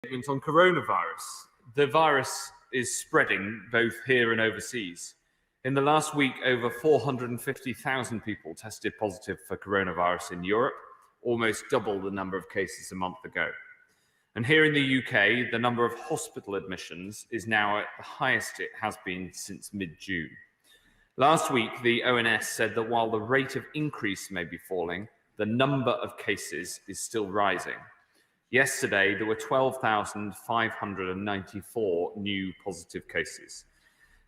On coronavirus. The virus is spreading both here and overseas. In the last week, over 450,000 people tested positive for coronavirus in Europe, almost double the number of cases a month ago. And here in the UK, the number of hospital admissions is now at the highest it has been since mid-June. Last week, the ONS said that while the rate of increase may be falling, the number of cases is still rising. Yesterday, there were 12,594 new positive cases.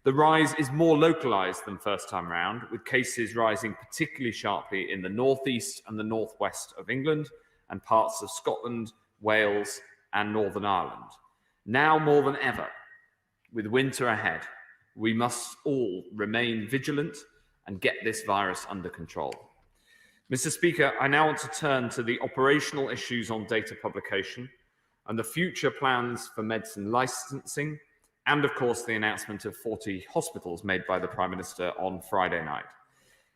The rise is more localised than first time round, with cases rising particularly sharply in the northeast and the northwest of England and parts of Scotland, Wales and Northern Ireland. Now more than ever, with winter ahead, we must all remain vigilant and get this virus under control. Mr. Speaker, I now want to turn to the operational issues on data publication and the future plans for medicine licensing, and of course the announcement of 40 hospitals made by the Prime Minister on Friday night.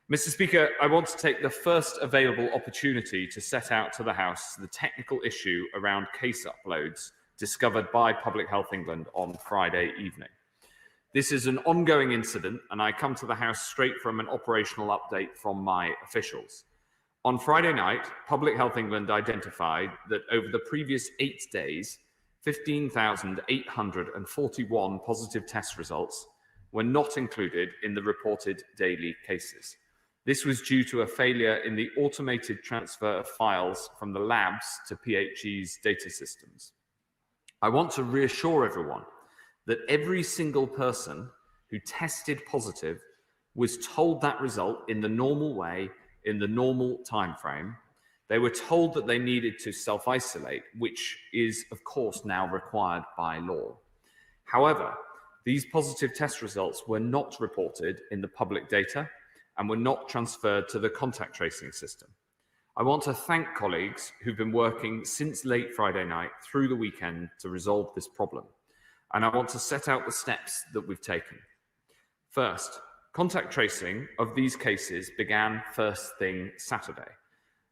Mr. Speaker, I want to take the first available opportunity to set out to the House the technical issue around case uploads discovered by Public Health England on Friday evening. This is an ongoing incident, and I come to the House straight from an operational update from my officials. On Friday night, Public Health England identified that over the previous 8 days, 15,841 positive test results were not included in the reported daily cases. This was due to a failure in the automated transfer of files from the labs to PHE's data systems. I want to reassure everyone that every single person who tested positive was told that result in the normal way, in the normal time frame. They were told that they needed to self-isolate, which is, of course, now required by law. However, these positive test results were not reported in the public data and were not transferred to the contact tracing system. I want to thank colleagues who've been working since late Friday night through the weekend to resolve this problem. And I want to set out the steps that we've taken. First, contact tracing of these cases began first thing Saturday.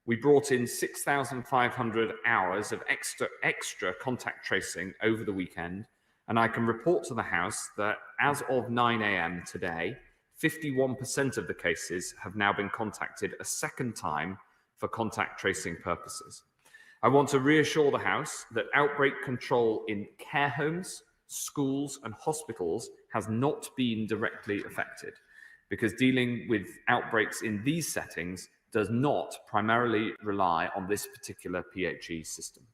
We brought in 6,500 hours of extra contact tracing over the weekend, and I can report to the House that as of 9 a.m. today, 51% of the cases have now been contacted a second time for contact tracing purposes. I want to reassure the House that outbreak control in care homes, schools and hospitals has not been directly affected, because dealing with outbreaks in these settings does not primarily rely on this particular PHE system.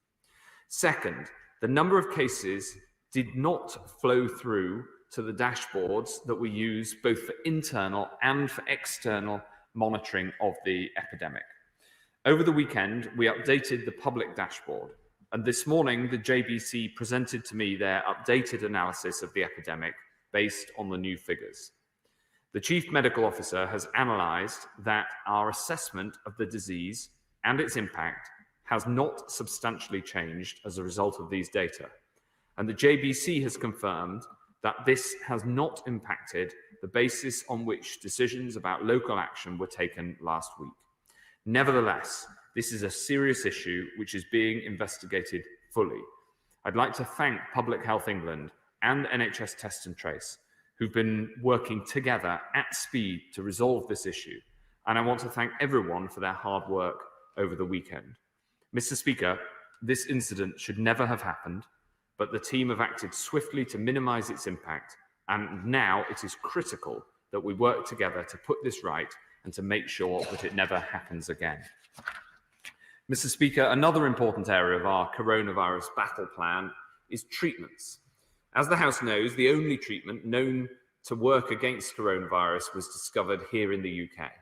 Second, the number of cases did not flow through to the dashboards that we use both for internal and for external monitoring of the epidemic. Over the weekend, we updated the public dashboard, and this morning the JBC presented to me their updated analysis of the epidemic based on the new figures. The Chief Medical Officer has analysed that our assessment of the disease and its impact has not substantially changed as a result of these data. And the JBC has confirmed that this has not impacted the basis on which decisions about local action were taken last week. Nevertheless, this is a serious issue which is being investigated fully. I'd like to thank Public Health England and NHS Test and Trace, who've been working together at speed to resolve this issue. And I want to thank everyone for their hard work over the weekend. Mr. Speaker, this incident should never have happened, but the team have acted swiftly to minimise its impact, and now it is critical that we work together to put this right and to make sure that it never happens again. Mr. Speaker, another important area of our coronavirus battle plan is treatments. As the House knows, the only treatment known to work against coronavirus was discovered here in the UK.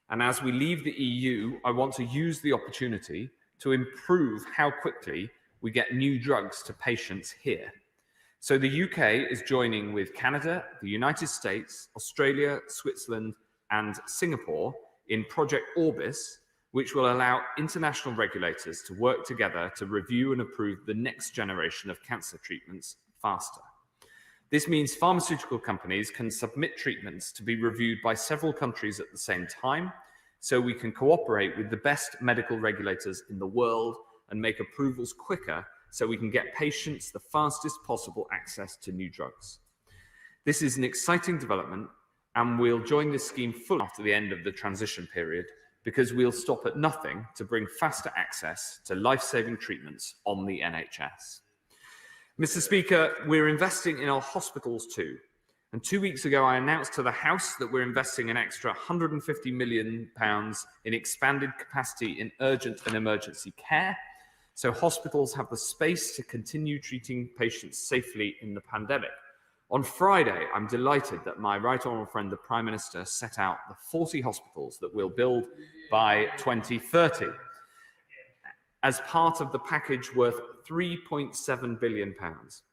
And as we leave the EU, I want to use the opportunity to improve how quickly we get new drugs to patients here. So the UK is joining with Canada, the United States, Australia, Switzerland, and Singapore in Project Orbis, which will allow international regulators to work together to review and approve the next generation of cancer treatments faster. This means pharmaceutical companies can submit treatments to be reviewed by several countries at the same time, so we can cooperate with the best medical regulators in the world and make approvals quicker so we can get patients the fastest possible access to new drugs. This is an exciting development, and we'll join this scheme fully after the end of the transition period, because we'll stop at nothing to bring faster access to life-saving treatments on the NHS. Mr. Speaker, we're investing in our hospitals too. And 2 weeks ago, I announced to the House that we're investing an extra £150 million in expanded capacity in urgent and emergency care, so hospitals have the space to continue treating patients safely in the pandemic. On Friday, I'm delighted that my right honourable friend, the Prime Minister, set out the 40 hospitals that we'll build by 2030 as part of the package worth £3.7 billion,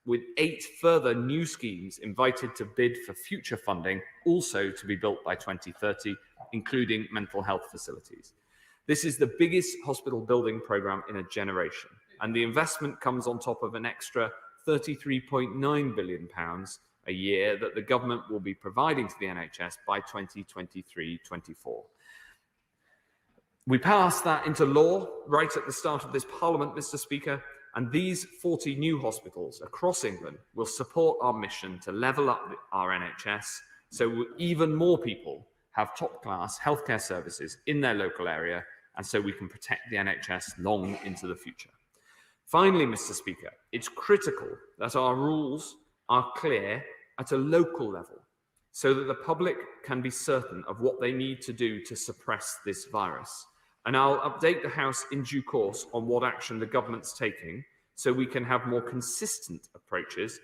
with 8 further new schemes invited to bid for future funding, also to be built by 2030, including mental health facilities. This is the biggest hospital building programme in a generation, and the investment comes on top of an extra £33.9 billion a year that the government will be providing to the NHS by 2023-24. We passed that into law right at the start of this Parliament, Mr. Speaker, and these 40 new hospitals across England will support our mission to level up our NHS so even more people have top-class healthcare services in their local area, and so we can protect the NHS long into the future. Finally, Mr. Speaker, it's critical that our rules are clear at a local level so that the public can be certain of what they need to do to suppress this virus. And I'll update the House in due course on what action the government's taking so we can have more consistent approaches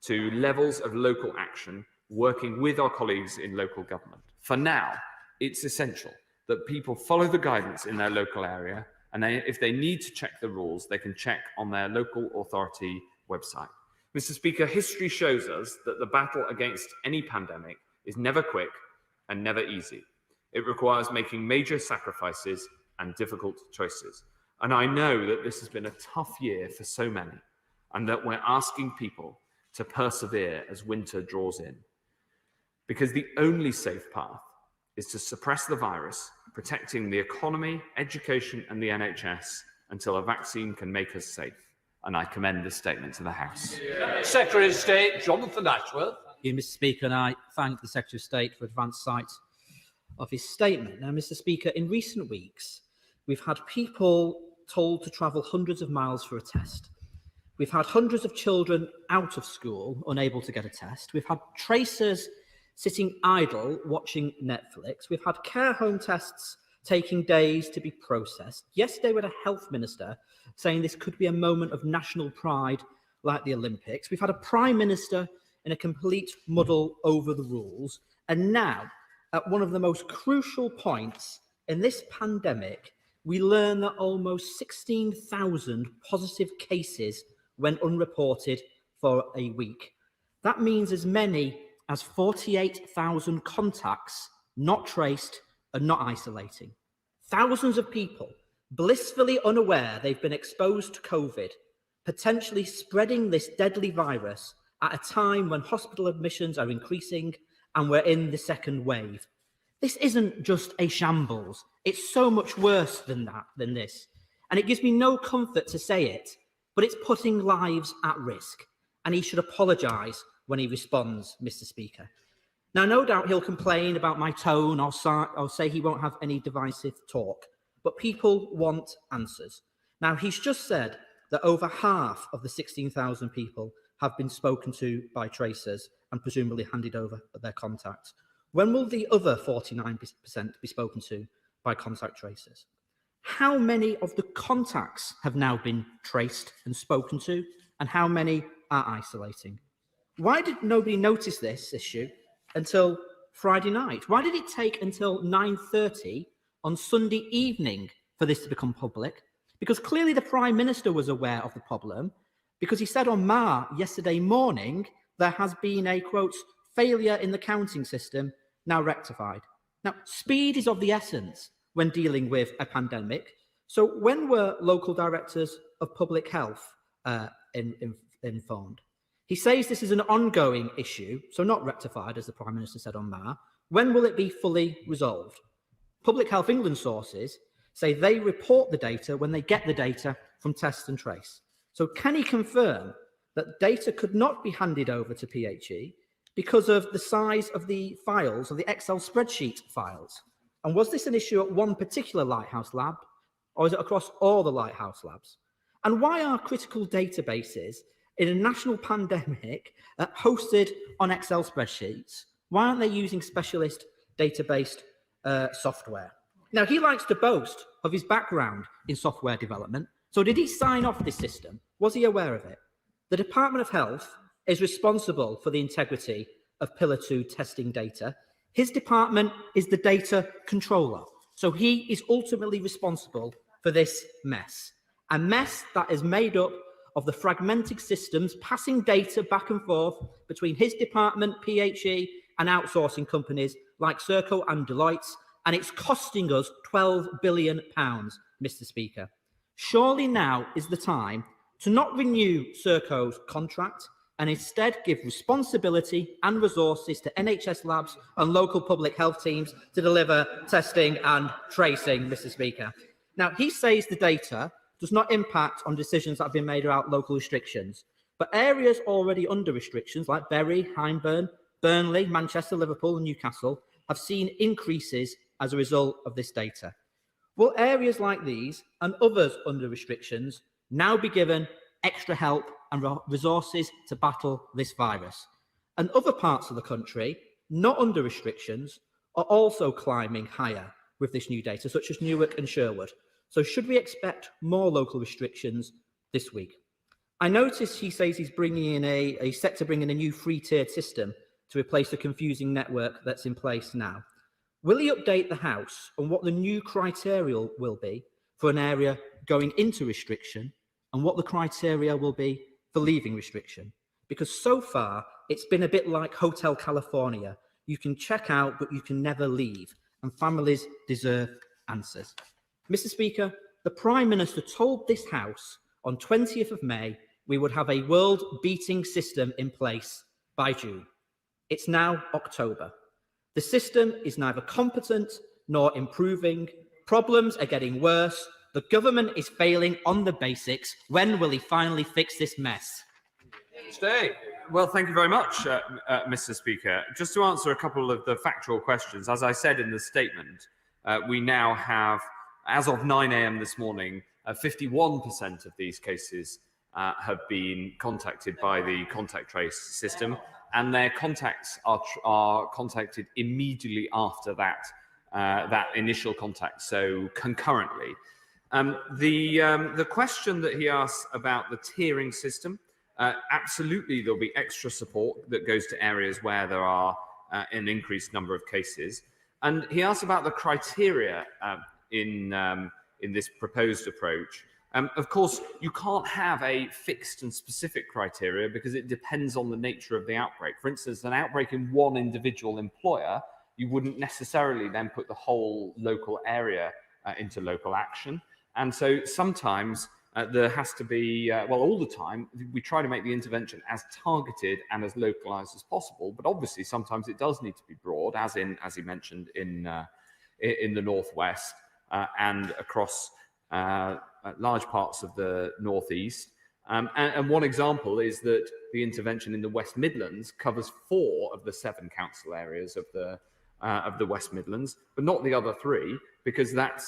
to levels of local action working with our colleagues in local government. For now, it's essential that people follow the guidance in their local area, and if they need to check the rules, they can check on their local authority website. Mr. Speaker, history shows us that the battle against any pandemic is never quick and never easy. It requires making major sacrifices and difficult choices. And I know that this has been a tough year for so many, and that we're asking people to persevere as winter draws in. Because the only safe path is to suppress the virus, protecting the economy, education, and the NHS until a vaccine can make us safe. And I commend this statement to the House. Secretary of State Jonathan Ashworth. Thank you, Mr. Speaker, and I thank the Secretary of State for advance sight of his statement. Now, Mr. Speaker, in recent weeks, we've had people told to travel hundreds of miles for a test. We've had hundreds of children out of school, unable to get a test. We've had tracers sitting idle, watching Netflix. We've had care home tests taking days to be processed. Yesterday, we had a health minister saying this could be a moment of national pride like the Olympics. We've had a Prime Minister in a complete muddle over the rules. And now, at one of the most crucial points in this pandemic, we learn that almost 16,000 positive cases went unreported for a week. That means as many as 48,000 contacts not traced and not isolating. Thousands of people blissfully unaware they've been exposed to COVID, potentially spreading this deadly virus at a time when hospital admissions are increasing and we're in the second wave. This isn't just a shambles. It's so much worse than this. And it gives me no comfort to say it, but it's putting lives at risk. And he should apologise when he responds, Mr. Speaker. Now, no doubt he'll complain about my tone or say he won't have any divisive talk, but people want answers. Now, he's just said that over half of the 16,000 people have been spoken to by tracers and presumably handed over their contacts. When will the other 49% be spoken to by contact tracers? How many of the contacts have now been traced and spoken to, and how many are isolating? Why did nobody notice this issue until Friday night? Why did it take until 9:30 on Sunday evening for this to become public? Because clearly the Prime Minister was aware of the problem, because he said on MAR yesterday morning there has been a, quote, failure in the counting system, now rectified. Now, speed is of the essence when dealing with a pandemic. So when were local directors of public health informed? He says this is an ongoing issue, so not rectified, as the Prime Minister said on MAR. When will it be fully resolved? Public Health England sources say they report the data when they get the data from Test and Trace. So can he confirm that data could not be handed over to PHE because of the size of the files, of the Excel spreadsheet files? And was this an issue at one particular Lighthouse lab, or is it across all the Lighthouse labs? And why are critical databases in a national pandemic hosted on Excel spreadsheets? Why aren't they using specialist database software? Now, he likes to boast of his background in software development. So did he sign off this system? Was he aware of it? The Department of Health is responsible for the integrity of Pillar 2 testing data. His department is the data controller. So he is ultimately responsible for this mess. A mess that is made up of the fragmented systems passing data back and forth between his department, PHE, and outsourcing companies like Circo and Deloitte, and it's costing us £12 billion, Mr. Speaker. Surely now is the time to not renew Circo's contract and instead give responsibility and resources to NHS labs and local public health teams to deliver testing and tracing, Mr. Speaker. Now, he says the data does not impact on decisions that have been made about local restrictions, but areas already under restrictions like Bury, Hyndburn, Burnley, Manchester, Liverpool and Newcastle have seen increases as a result of this data. Will areas like these and others under restrictions now be given extra help and resources to battle this virus? And other parts of the country, not under restrictions, are also climbing higher with this new data, such as Newark and Sherwood. So should we expect more local restrictions this week? I notice he says he's bringing in set to bring in a new free-tiered system to replace the confusing network that's in place now. Will he update the House on what the new criteria will be for an area going into restriction and what the criteria will be for leaving restriction? Because so far, it's been a bit like Hotel California. You can check out, but you can never leave, and families deserve answers. Mr. Speaker, the Prime Minister told this House on 20th of May we would have a world-beating system in place by June. It's now October. The system is neither competent nor improving. Problems are getting worse. The government is failing on the basics. When will he finally fix this mess? Stay. Well, thank you very much, Mr. Speaker. Just to answer a couple of the factual questions, as I said in the statement, we now have, as of 9 a.m. this morning, 51% of these cases have been contacted by the contact trace system, and their contacts are contacted immediately after that initial contact, so concurrently. The question that he asked about the tiering system, absolutely there'll be extra support that goes to areas where there are an increased number of cases. And he asked about the criteria in this proposed approach. Of course, you can't have a fixed and specific criteria because it depends on the nature of the outbreak. For instance, an outbreak in one individual employer, you wouldn't necessarily then put the whole local area into local action. And so sometimes there has to be, well, all the time, we try to make the intervention as targeted and as localized as possible. But obviously, sometimes it does need to be broad, as he mentioned, in the Northwest and across large parts of the Northeast. And one example is that the intervention in the West Midlands covers 4 of the 7 council areas of the West Midlands, but not the other 3, because that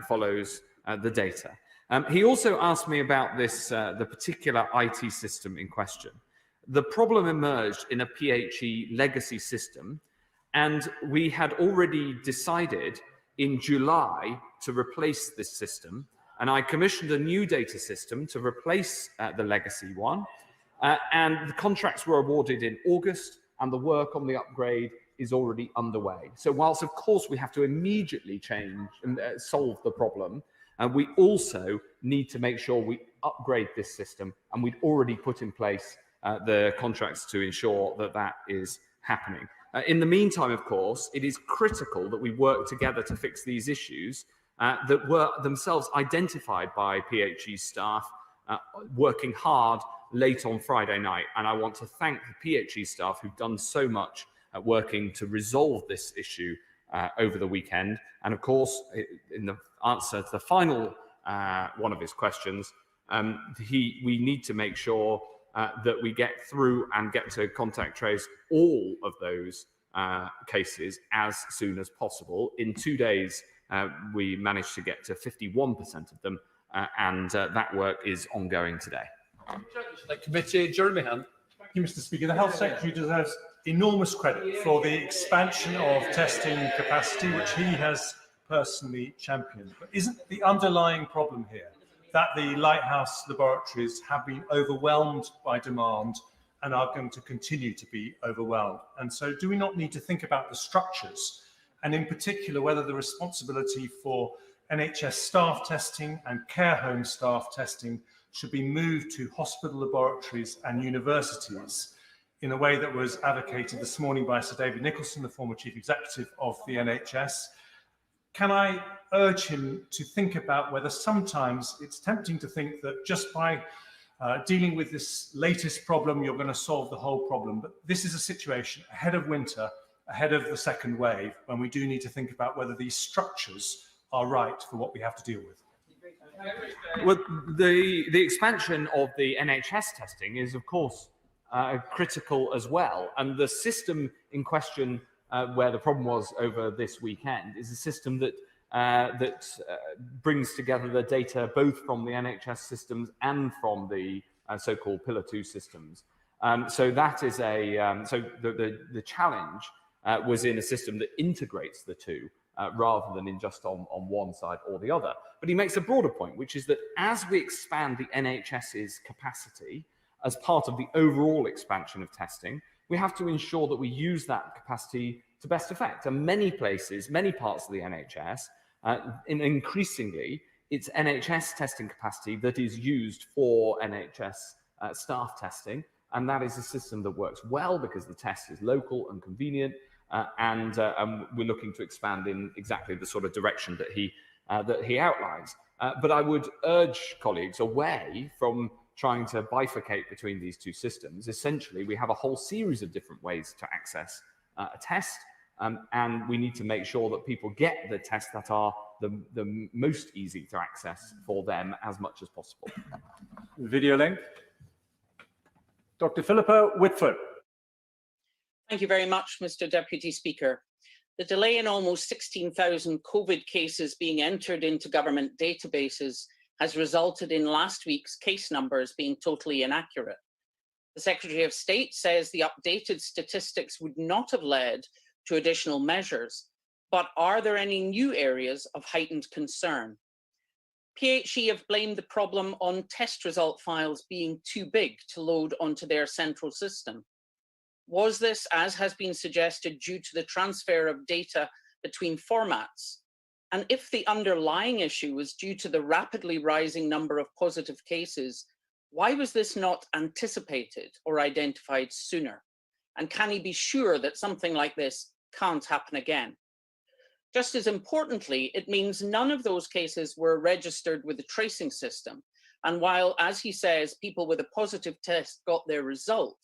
follows the data. He also asked me about this, the particular IT system in question. The problem emerged in a PHE legacy system, and we had already decided in July to replace this system, and I commissioned a new data system to replace the legacy one, and the contracts were awarded in August, and the work on the upgrade is already underway. So whilst, of course, we have to immediately change and solve the problem, we also need to make sure we upgrade this system, and we'd already put in place the contracts to ensure that that is happening. In the meantime, of course, it is critical that we work together to fix these issues that were themselves identified by PHE staff working hard late on Friday night. And I want to thank the PHE staff who've done so much working to resolve this issue over the weekend. And of course, in the answer to the final one of his questions, we need to make sure that we get through and get to contact trace all of those cases as soon as possible. In 2 days, we managed to get to 51% of them, and that work is ongoing today. Committee, Jeremy Hunt. Thank you, Mr. Speaker. The Health Secretary deserves enormous credit for the expansion of testing capacity, which he has personally championed. But isn't the underlying problem here that the lighthouse laboratories have been overwhelmed by demand and are going to continue to be overwhelmed? And so do we not need to think about the structures, and in particular whether the responsibility for NHS staff testing and care home staff testing should be moved to hospital laboratories and universities in a way that was advocated this morning by Sir David Nicholson, the former Chief Executive of the NHS? Can I urge him to think about whether sometimes it's tempting to think that just by dealing with this latest problem, you're going to solve the whole problem? But this is a situation ahead of winter, ahead of the second wave, when we do need to think about whether these structures are right for what we have to deal with. Well, the expansion of the NHS testing is, of course, critical as well. And the system in question, where the problem was over this weekend, is a system that brings together the data both from the NHS systems and from the so-called Pillar 2 systems. So that is the challenge was in a system that integrates the two, rather than in just on one side or the other. But he makes a broader point, which is that as we expand the NHS's capacity as part of the overall expansion of testing, we have to ensure that we use that capacity to best effect. And many places, many parts of the NHS, increasingly, it's NHS testing capacity that is used for NHS staff testing. And that is a system that works well because the test is local and convenient. And we're looking to expand in exactly the sort of direction that he outlines. But I would urge colleagues away from trying to bifurcate between these two systems. Essentially, we have a whole series of different ways to access a test, and we need to make sure that people get the tests that are the most easy to access for them as much as possible. Video link. Dr. Philippa Whitford. Thank you very much, Mr. Deputy Speaker. The delay in almost 16,000 COVID cases being entered into government databases has resulted in last week's case numbers being totally inaccurate. The Secretary of State says the updated statistics would not have led to additional measures, but are there any new areas of heightened concern? PHE have blamed the problem on test result files being too big to load onto their central system. Was this, as has been suggested, due to the transfer of data between formats? And if the underlying issue was due to the rapidly rising number of positive cases, why was this not anticipated or identified sooner? And can he be sure that something like this can't happen again? Just as importantly, it means none of those cases were registered with the tracing system. And while, as he says, people with a positive test got their result,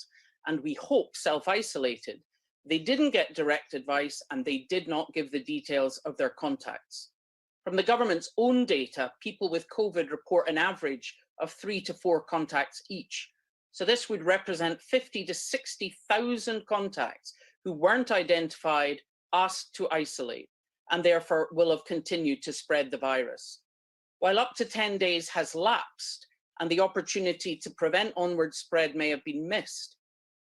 and we hope self-isolated, they didn't get direct advice and they did not give the details of their contacts. From the government's own data, people with COVID report an average of 3 to 4 contacts each. So this would represent 50 to 60,000 contacts who weren't identified, asked to isolate, and therefore will have continued to spread the virus. While up to 10 days has lapsed and the opportunity to prevent onward spread may have been missed,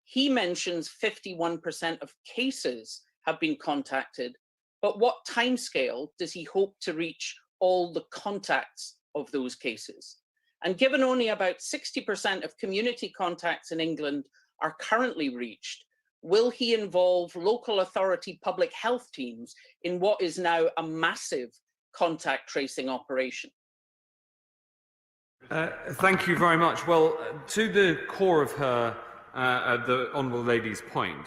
he mentions 51% of cases have been contacted, but what timescale does he hope to reach all the contacts of those cases? And given only about 60% of community contacts in England are currently reached, will he involve local authority public health teams in what is now a massive contact tracing operation? Thank you very much. Well, to the core of her the Honourable Lady's point,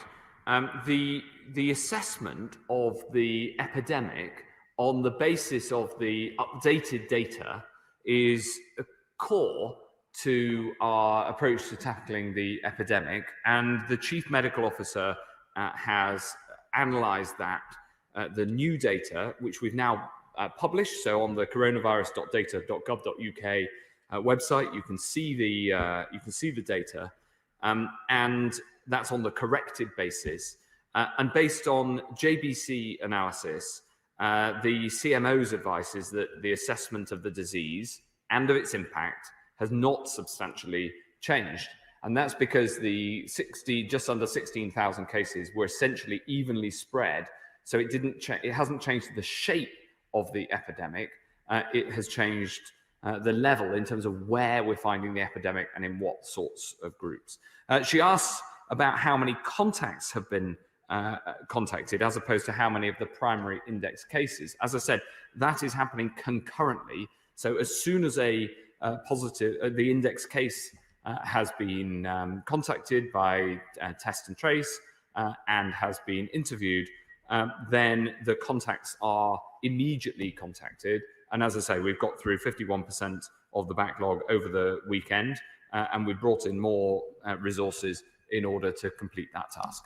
the assessment of the epidemic on the basis of the updated data is core to our approach to tackling the epidemic, and the Chief Medical Officer has analysed that, the new data, which we've now published, so on the coronavirus.data.gov.uk website. You can see the data, and that's on the corrected basis. And based on JBC analysis, the CMO's advice is that the assessment of the disease and of its impact has not substantially changed. And that's because the just under 16,000 cases were essentially evenly spread. So it hasn't changed the shape of the epidemic. It has changed the level in terms of where we're finding the epidemic and in what sorts of groups. She asks about how many contacts have been contacted as opposed to how many of the primary index cases. As I said, that is happening concurrently. So as soon as the index case has been contacted by test and trace and has been interviewed, then the contacts are immediately contacted. And as I say, we've got through 51% of the backlog over the weekend, and we've brought in more resources in order to complete that task.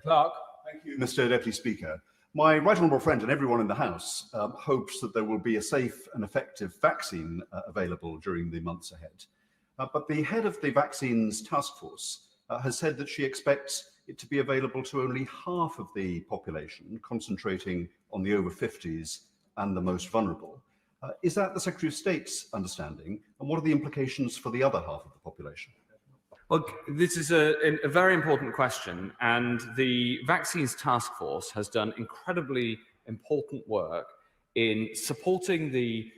Clark. Thank you, Mr. Deputy Speaker. My right honourable friend and everyone in the House hopes that there will be a safe and effective vaccine available during the months ahead. But the head of the Vaccines Task Force has said that she expects it to be available to only half of the population, concentrating on the over 50s and the most vulnerable. Is that the Secretary of State's understanding? And what are the implications for the other half of the population? Well, this is a very important question, and the Vaccines Task Force has done incredibly important work in supporting the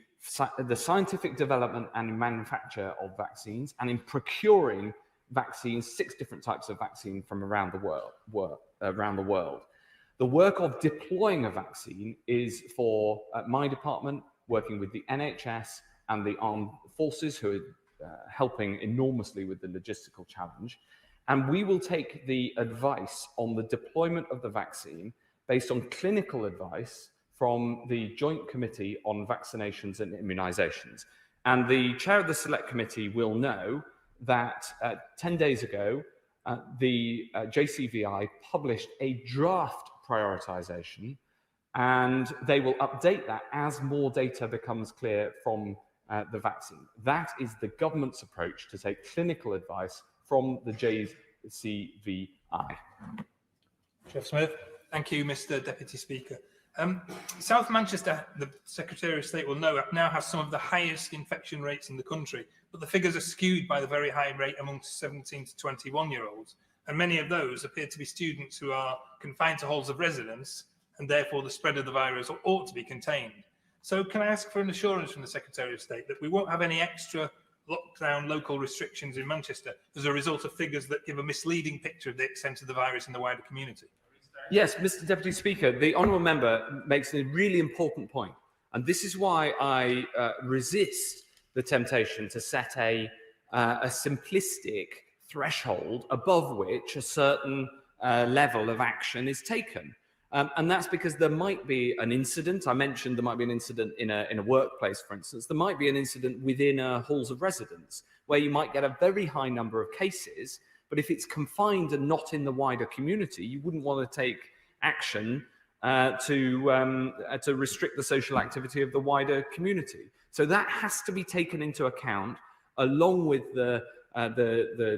scientific development and manufacture of vaccines, and in procuring vaccines, 6 different types of vaccine from around the world. The work of deploying a vaccine is for my department, working with the NHS and the armed forces, who are helping enormously with the logistical challenge. And we will take the advice on the deployment of the vaccine based on clinical advice from the Joint Committee on Vaccinations and Immunisations. And the chair of the Select Committee will know that 10 days ago, the JCVI published a draft prioritisation, and they will update that as more data becomes clear from the vaccine. That is the government's approach to take clinical advice from the JCVI. Jeff Smith. Thank you, Mr. Deputy Speaker. South Manchester, the Secretary of State will know, now has some of the highest infection rates in the country, but the figures are skewed by the very high rate amongst 17 to 21-year-olds, and many of those appear to be students who are confined to halls of residence, and therefore the spread of the virus ought to be contained. So can I ask for an assurance from the Secretary of State that we won't have any extra lockdown local restrictions in Manchester as a result of figures that give a misleading picture of the extent of the virus in the wider community? Yes, Mr. Deputy Speaker, the honourable member makes a really important point. And this is why I resist the temptation to set a simplistic threshold above which a certain level of action is taken. And that's because there might be an incident. I mentioned there might be an incident in a workplace, for instance. There might be an incident within halls of residence where you might get a very high number of cases. But if it's confined and not in the wider community, you wouldn't want to take action to restrict the social activity of the wider community. So that has to be taken into account, along with the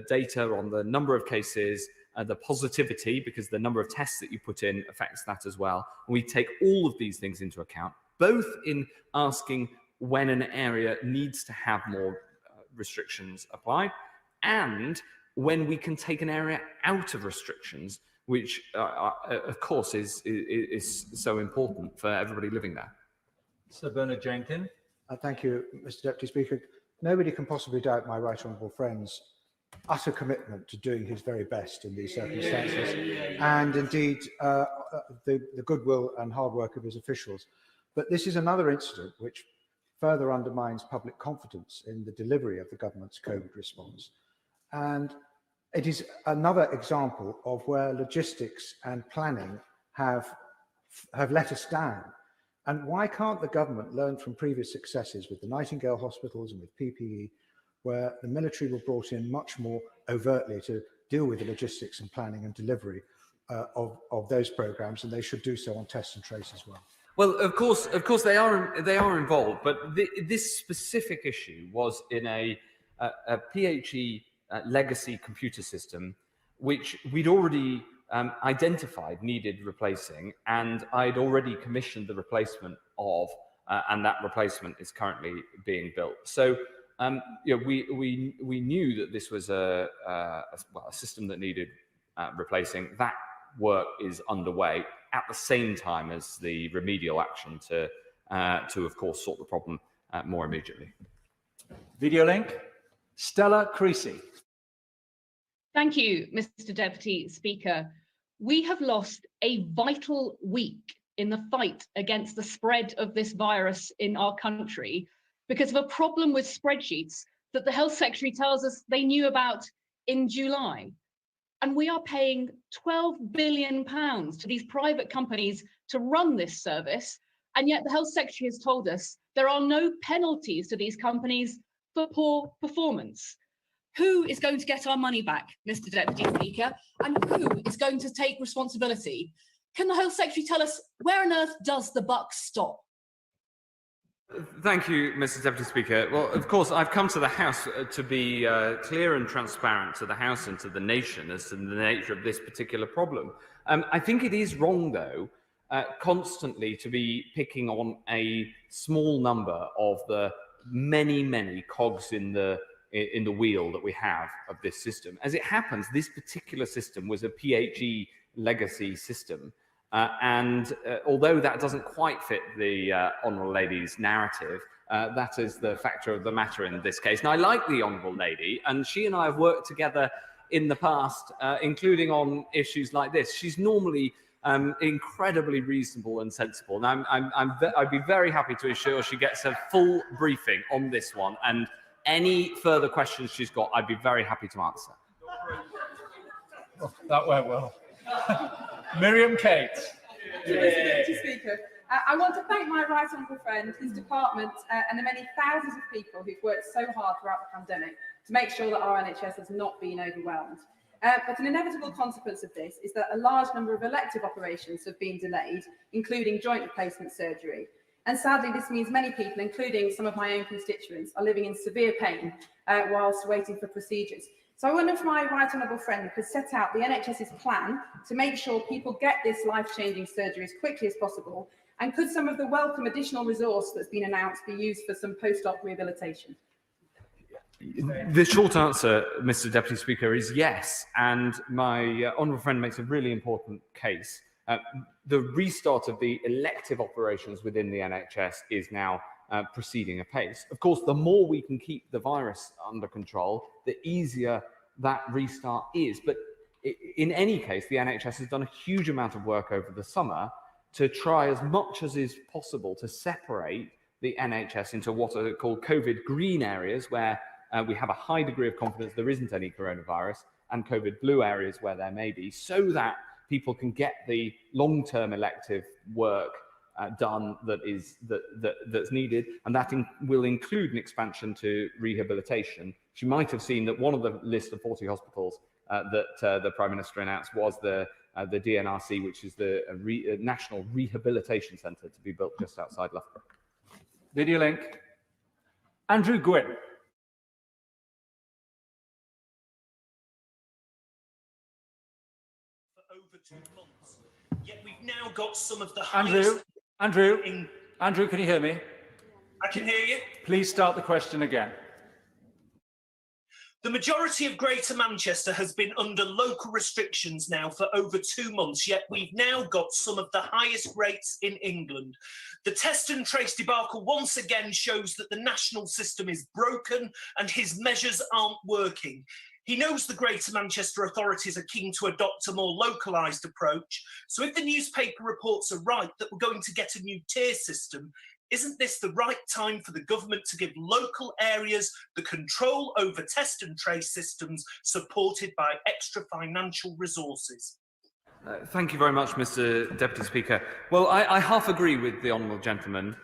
data on the number of cases, the positivity, because the number of tests that you put in affects that as well. And we take all of these things into account, both in asking when an area needs to have more restrictions applied, and when we can take an area out of restrictions, which of course is so important for everybody living there. Sir Bernard Jenkins. Thank you, Mr. Deputy Speaker. Nobody can possibly doubt my right honourable friend's utter commitment to doing his very best in these circumstances, and indeed the goodwill and hard work of his officials. But this is another incident which further undermines public confidence in the delivery of the government's COVID response. And it is another example of where logistics and planning have let us down. And why can't the government learn from previous successes with the Nightingale hospitals and with PPE, where the military were brought in much more overtly to deal with the logistics and planning and delivery of those programs, and they should do so on test and trace as well. Well, of course, they are involved, but this specific issue was in a PHE legacy computer system, which we'd already identified needed replacing, and I'd already commissioned the replacement of, and that replacement is currently being built. So, we knew that this was a system that needed replacing. That work is underway at the same time as the remedial action to of course, sort the problem more immediately. Video link, Stella Creasy. Thank you, Mr. Deputy Speaker. We have lost a vital week in the fight against the spread of this virus in our country because of a problem with spreadsheets that the Health Secretary tells us they knew about in July. And we are paying £12 billion to these private companies to run this service. And yet the Health Secretary has told us there are no penalties to these companies for poor performance. Who is going to get our money back, Mr. Deputy Speaker? And who is going to take responsibility? Can the Health Secretary tell us where on earth does the buck stop? Thank you, Mr. Deputy Speaker. Well, of course, I've come to the House to be clear and transparent to the House and to the nation as to the nature of this particular problem. I think it is wrong, though, constantly to be picking on a small number of the many, many cogs in the wheel that we have of this system. As it happens, this particular system was a PHE legacy system. And although that doesn't quite fit the Honourable Lady's narrative, that is the factor of the matter in this case. And I like the Honourable Lady, and she and I have worked together in the past, including on issues like this. She's normally incredibly reasonable and sensible. And I'd be very happy to ensure she gets a full briefing on this one. And any further questions she's got, I'd be very happy to answer. Oh, that went well. Miriam Kate. Mr. Deputy Speaker, I want to thank my right honourable friend, his department, and the many thousands of people who've worked so hard throughout the pandemic to make sure that our NHS has not been overwhelmed. But an inevitable consequence of this is that a large number of elective operations have been delayed, including joint replacement surgery. And sadly, this means many people, including some of my own constituents, are living in severe pain whilst waiting for procedures. So I wonder if my right honourable friend could set out the NHS's plan to make sure people get this life-changing surgery as quickly as possible, and could some of the welcome additional resource that's been announced be used for some post-op rehabilitation? The short answer, Mr. Deputy Speaker, is yes. And my honourable friend makes a really important case. The restart of the elective operations within the NHS is now proceeding apace. Of course, the more we can keep the virus under control, the easier that restart is. But in any case, the NHS has done a huge amount of work over the summer to try as much as is possible to separate the NHS into what are called COVID green areas, where we have a high degree of confidence there isn't any coronavirus, and COVID blue areas where there may be, so that people can get the long-term elective work done that's needed, and that will include an expansion to rehabilitation. She might have seen that one of the list of 40 hospitals that the Prime Minister announced was the DNRC, which is the National Rehabilitation Centre, to be built just outside Loughborough. Video link, Andrew Gwynn. For over 2 months, yet we've now got some of the highest... Andrew, can you hear me? I can hear you. Please start the question again. The majority of Greater Manchester has been under local restrictions now for over 2 months, yet we've now got some of the highest rates in England. The test and trace debacle once again shows that the national system is broken and his measures aren't working. He knows the Greater Manchester authorities are keen to adopt a more localised approach. So if the newspaper reports are right that we're going to get a new tier system, isn't this the right time for the government to give local areas the control over test and trace systems supported by extra financial resources? Thank you very much, Mr. Deputy Speaker. Well, I half agree with the honourable gentleman.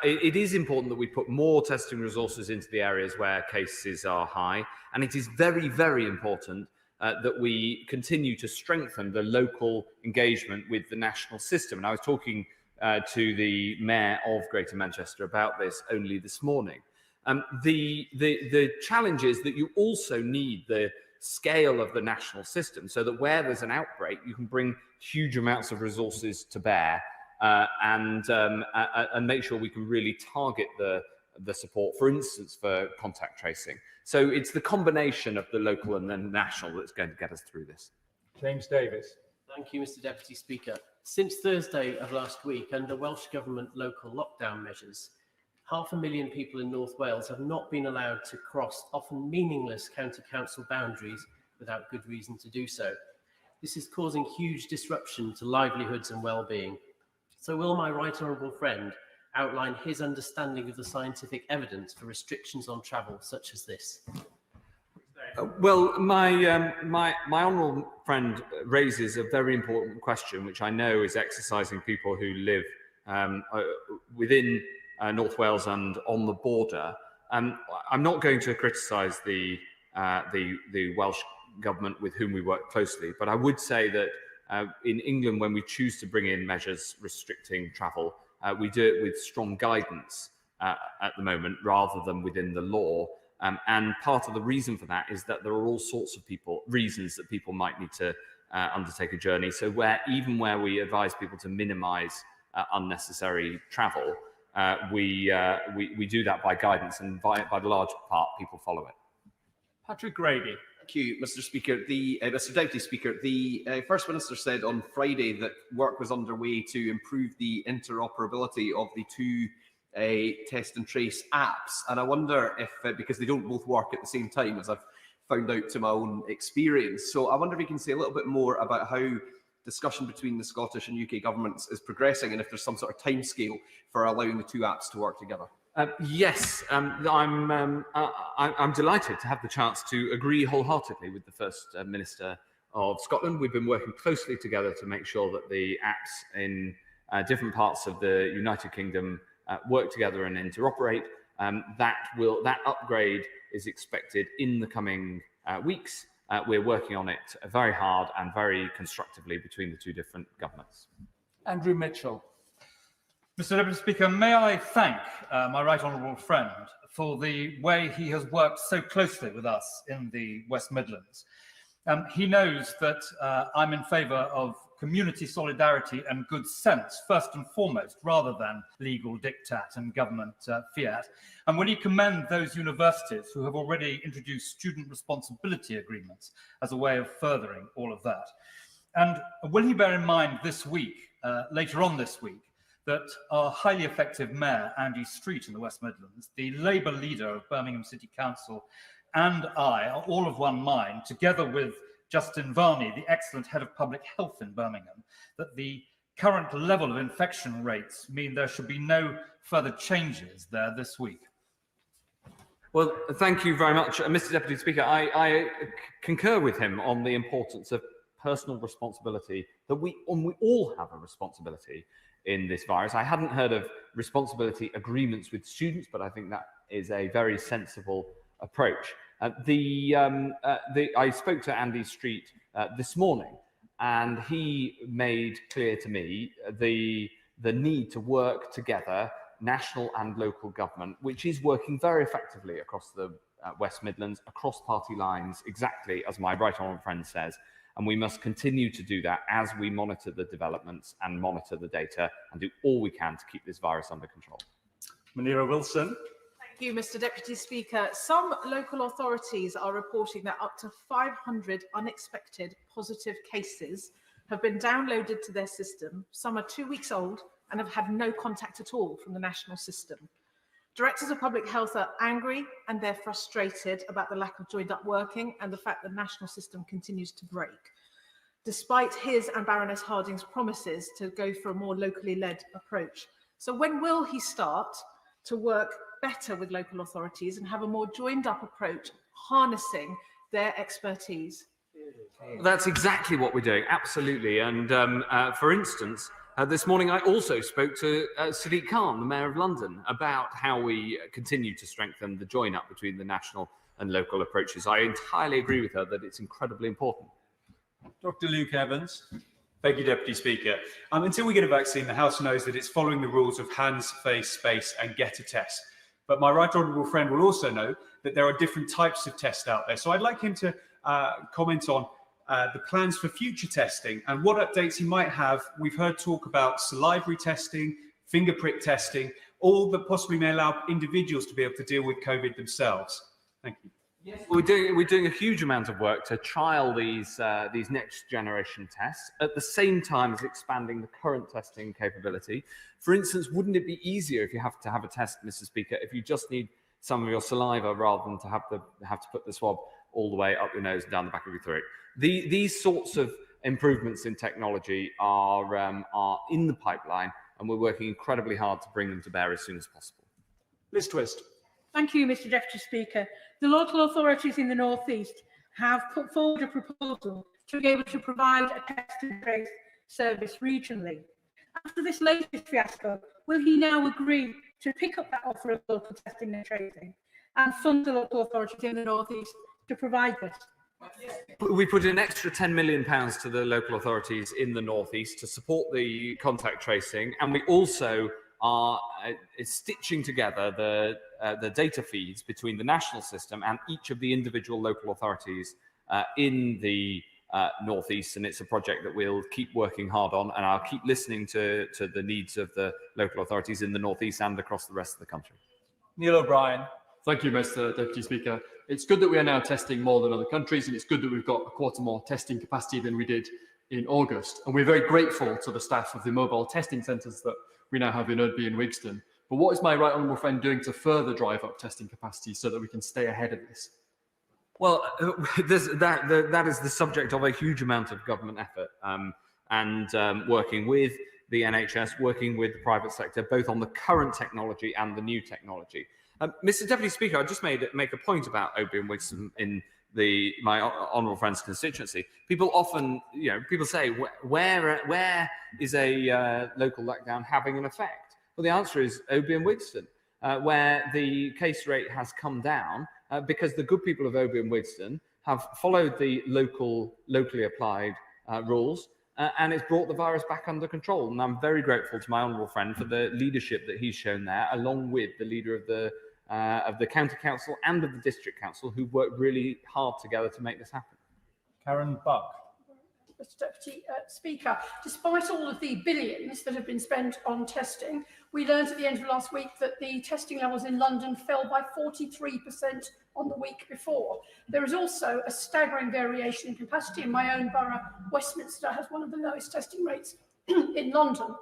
It is important that we put more testing resources into the areas where cases are high, and it is very, very important that we continue to strengthen the local engagement with the national system. And I was talking to the Mayor of Greater Manchester about this only this morning. The challenge is that you also need the scale of the national system so that where there's an outbreak, you can bring huge amounts of resources to bear and make sure we can really target the support, for instance, for contact tracing. So it's the combination of the local and the national that's going to get us through this. James Davis. Thank you, Mr. Deputy Speaker. Since Thursday of last week, under Welsh Government local lockdown measures, 500,000 people in North Wales have not been allowed to cross often meaningless county council boundaries without good reason to do so. This is causing huge disruption to livelihoods and well-being. So will my right honourable friend outline his understanding of the scientific evidence for restrictions on travel such as this? Well, my honourable friend raises a very important question, which I know is exercising people who live within North Wales and on the border. I'm not going to criticise the Welsh Government with whom we work closely, but I would say that in England, when we choose to bring in measures restricting travel, we do it with strong guidance at the moment rather than within the law. And part of the reason for that is that there are all sorts of reasons that people might need to undertake a journey. So even where we advise people to minimise unnecessary travel, we do that by guidance, and by the large part, people follow it. Patrick Grady. Thank you, Mr. Speaker. Mr. Deputy Speaker, the First Minister said on Friday that work was underway to improve the interoperability of the two test and trace apps, and I wonder if, because they don't both work at the same time, as I've found out to my own experience, so I wonder if you can say a little bit more about how discussion between the Scottish and UK governments is progressing, and if there's some sort of timescale for allowing the two apps to work together. Yes, I'm delighted to have the chance to agree wholeheartedly with the First Minister of Scotland. We've been working closely together to make sure that the apps in different parts of the United Kingdom work together and interoperate. That upgrade is expected in the coming weeks. We're working on it very hard and very constructively between the two different governments. Andrew Mitchell. Mr. Deputy Speaker, may I thank my right honourable friend for the way he has worked so closely with us in the West Midlands. He knows that I'm in favour of community solidarity and good sense, first and foremost, rather than legal diktat and government fiat. And will he commend those universities who have already introduced student responsibility agreements as a way of furthering all of that? And will he bear in mind this week, later on this week, that our highly effective Mayor, Andy Street in the West Midlands, the Labour leader of Birmingham City Council, and I are all of one mind, together with Justin Varney, the excellent head of public health in Birmingham, that the current level of infection rates mean there should be no further changes there this week. Well, thank you very much, Mr. Deputy Speaker. I concur with him on the importance of personal responsibility, that we all have a responsibility in this virus. I hadn't heard of responsibility agreements with students, but I think that is a very sensible approach. I spoke to Andy Street this morning, and he made clear to me the need to work together, national and local government, which is working very effectively across the West Midlands, across party lines, exactly as my right honourable friend says. And we must continue to do that as we monitor the developments and monitor the data and do all we can to keep this virus under control. Munira Wilson. Thank you, Mr. Deputy Speaker. Some local authorities are reporting that up to 500 unexpected positive cases have been downloaded to their system. Some are 2 weeks old and have had no contact at all from the national system. Directors of Public Health are angry and they're frustrated about the lack of joined up working and the fact that the national system continues to break, despite his and Baroness Harding's promises to go for a more locally led approach. So when will he start to work better with local authorities and have a more joined up approach, harnessing their expertise? That's exactly what we're doing, absolutely. And for instance, this morning I also spoke to Sadiq Khan, the Mayor of London, about how we continue to strengthen the join-up between the national and local approaches. I entirely agree with her that it's incredibly important. Dr. Luke Evans. Thank you, Deputy Speaker. Until we get a vaccine, the House knows that it's following the rules of hands, face, space, and get a test. But my right honourable friend will also know that there are different types of tests out there. So I'd like him to comment on the plans for future testing and what updates he might have. We've heard talk about salivary testing, finger prick testing, all that possibly may allow individuals to be able to deal with COVID themselves. Thank you. Yes, we're doing a huge amount of work to trial these next generation tests at the same time as expanding the current testing capability. For instance, wouldn't it be easier if you have to have a test, Mr. Speaker, if you just need some of your saliva rather than to have to put the swab all the way up your nose and down the back of your throat? These sorts of improvements in technology are in the pipeline, and we're working incredibly hard to bring them to bear as soon as possible. Liz Twist. Thank you, Mr. Deputy Speaker. The local authorities in the North East have put forward a proposal to be able to provide a test and trace service regionally. After this latest fiasco, will he now agree to pick up that offer of local testing and tracing and fund the local authorities in the North East to provide this? We put an extra £10 million to the local authorities in the North East to support the contact tracing, and we also are stitching together the data feeds between the national system and each of the individual local authorities in the North East, and it's a project that we'll keep working hard on, and I'll keep listening to the needs of the local authorities in the North East and across the rest of the country. Neil O'Brien. Thank you, Mr. Deputy Speaker. It's good that we are now testing more than other countries, and it's good that we've got a quarter more testing capacity than we did in August. And we're very grateful to the staff of the mobile testing centres that we now have in Udby and Wigston. But what is my right honourable friend doing to further drive up testing capacity so that we can stay ahead of this? Well, that is the subject of a huge amount of government effort and working with the NHS, working with the private sector, both on the current technology and the new technology. Mr. Deputy Speaker, I just make a point about Udby and Wigston in my honourable friend's constituency. People often, people say, where is a local lockdown having an effect? Well, the answer is Udby and Wigston, where the case rate has come down because the good people of Udby and Wigston have followed the locally applied rules, and it's brought the virus back under control. And I'm very grateful to my honourable friend for the leadership that he's shown there, along with the leader of the county council and of the district council, who worked really hard together to make this happen. Karen Buck. Mr. Deputy Speaker, despite all of the billions that have been spent on testing, we learned at the end of last week that the testing levels in London fell by 43% on the week before. There is also a staggering variation in capacity. In my own borough, Westminster has one of the lowest testing rates in London.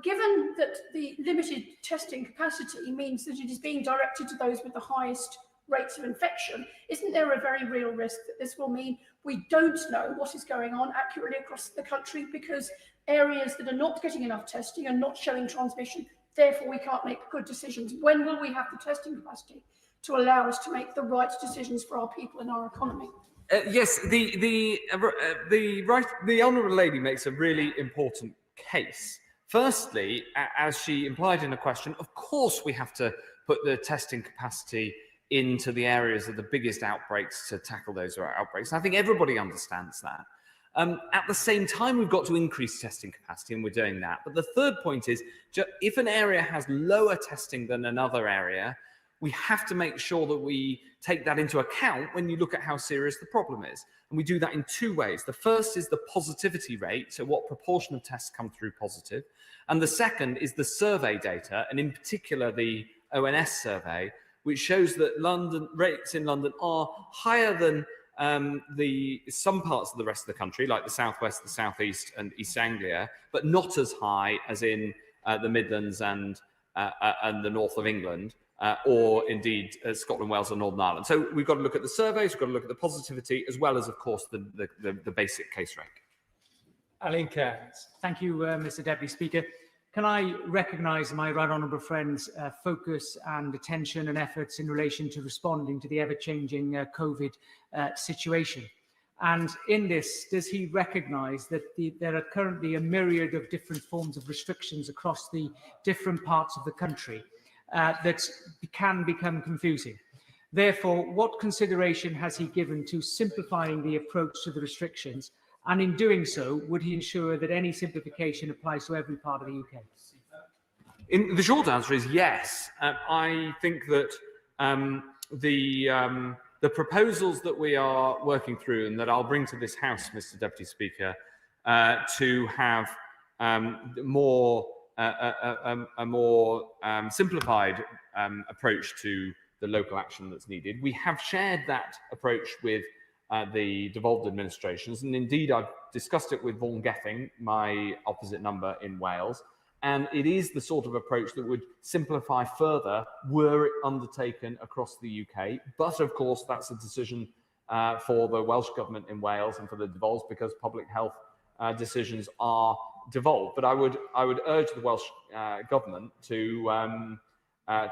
Given that the limited testing capacity means that it is being directed to those with the highest rates of infection, isn't there a very real risk that this will mean we don't know what is going on accurately across the country because areas that are not getting enough testing are not showing transmission, therefore we can't make good decisions? When will we have the testing capacity to allow us to make the right decisions for our people and our economy? Yes, the honourable lady makes a really important case. Firstly, as she implied in a question, of course we have to put the testing capacity into the areas of the biggest outbreaks to tackle those outbreaks. I think everybody understands that. At the same time, we've got to increase testing capacity, and we're doing that. But the third point is, if an area has lower testing than another area, we have to make sure that we take that into account when you look at how serious the problem is. And we do that in two ways. The first is the positivity rate, so what proportion of tests come through positive. And the second is the survey data, and in particular the ONS survey, which shows that London rates in London are higher than some parts of the rest of the country, like the southwest, the southeast, and East Anglia, but not as high as in the Midlands and the north of England, or indeed Scotland, Wales, and Northern Ireland. So we've got to look at the surveys, we've got to look at the positivity, as well as, of course, the basic case rate. Aline Cairns. Thank you, Mr. Deputy Speaker. Can I recognise my right honourable friend's focus and attention and efforts in relation to responding to the ever-changing COVID situation? And in this, does he recognise that there are currently a myriad of different forms of restrictions across the different parts of the country that can become confusing? Therefore, what consideration has he given to simplifying the approach to the restrictions And in doing so, would he ensure that any simplification applies to every part of the UK? The short answer is yes. I think that the proposals that we are working through and that I'll bring to this House, Mr. Deputy Speaker, to have a more simplified approach to the local action that's needed. We have shared that approach with the devolved administrations, and indeed I've discussed it with Vaughan Gething, my opposite number in Wales, and it is the sort of approach that would simplify further were it undertaken across the UK. But of course, that's a decision for the Welsh Government in Wales and for the devolves, because public health decisions are devolved. But I would urge the Welsh Government to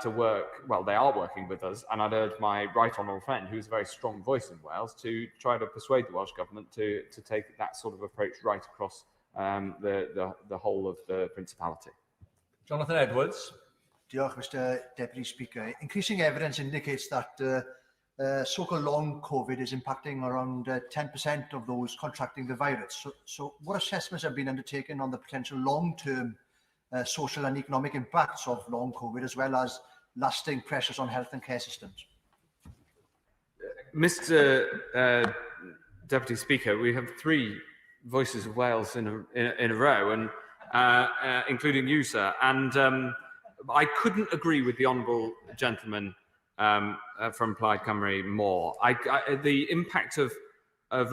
work, well, they are working with us, and I'd urge my right honourable friend, who's a very strong voice in Wales, to try to persuade the Welsh Government to take that sort of approach right across the whole of the Principality. Jonathan Edwards. Diolch, Mr. Deputy Speaker. Increasing evidence indicates that so-called long COVID is impacting around 10% of those contracting the virus. So what assessments have been undertaken on the potential long-term social and economic impacts of long COVID, as well as lasting pressures on health and care systems? Mr. Deputy Speaker, we have three Voices of Wales in a row, and including you, sir. And I couldn't agree with the honourable gentleman from Plaid Cymru more. The impact of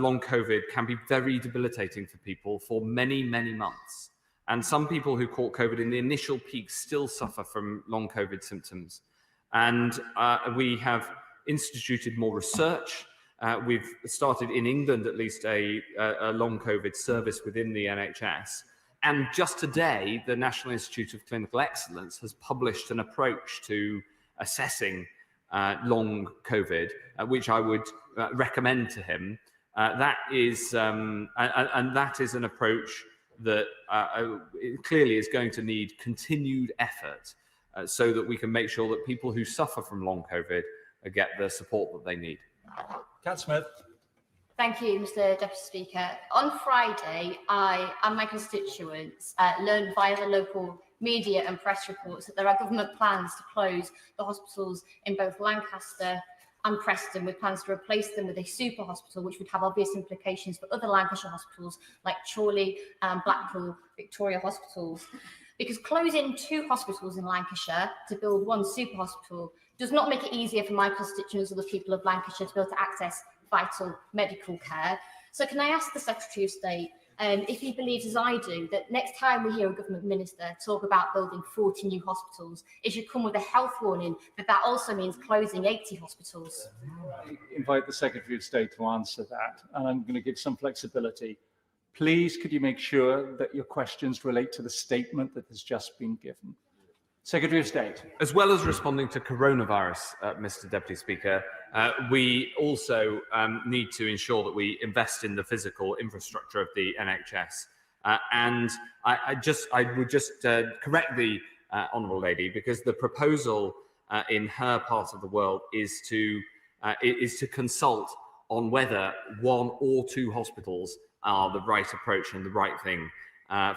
long COVID can be very debilitating for people for many, many months. And some people who caught COVID in the initial peak still suffer from long COVID symptoms. And we have instituted more research. We've started in England, at least, a long COVID service within the NHS. And just today, the National Institute of Clinical Excellence has published an approach to assessing long COVID, which I would recommend to him. That is an approach that clearly is going to need continued effort so that we can make sure that people who suffer from long COVID get the support that they need. Cat Smith. Thank you, Mr. Deputy Speaker. On Friday, I and my constituents learned via the local media and press reports that there are government plans to close the hospitals in both Lancaster and Preston, with plans to replace them with a super hospital, which would have obvious implications for other Lancashire hospitals like Chorley and Blackpool Victoria hospitals. Because closing 2 hospitals in Lancashire to build 1 super hospital does not make it easier for my constituents or the people of Lancashire to be able to access vital medical care. So can I ask the Secretary of State if he believes, as I do, that next time we hear a government minister talk about building 40 new hospitals, it should come with a health warning that also means closing 80 hospitals? I invite the Secretary of State to answer that, and I'm going to give some flexibility. Please, could you make sure that your questions relate to the statement that has just been given? Secretary of State. As well as responding to coronavirus, Mr. Deputy Speaker, we also need to ensure that we invest in the physical infrastructure of the NHS. And I would just correct the honourable lady, because the proposal in her part of the world is to consult on whether 1 or 2 hospitals are the right approach and the right thing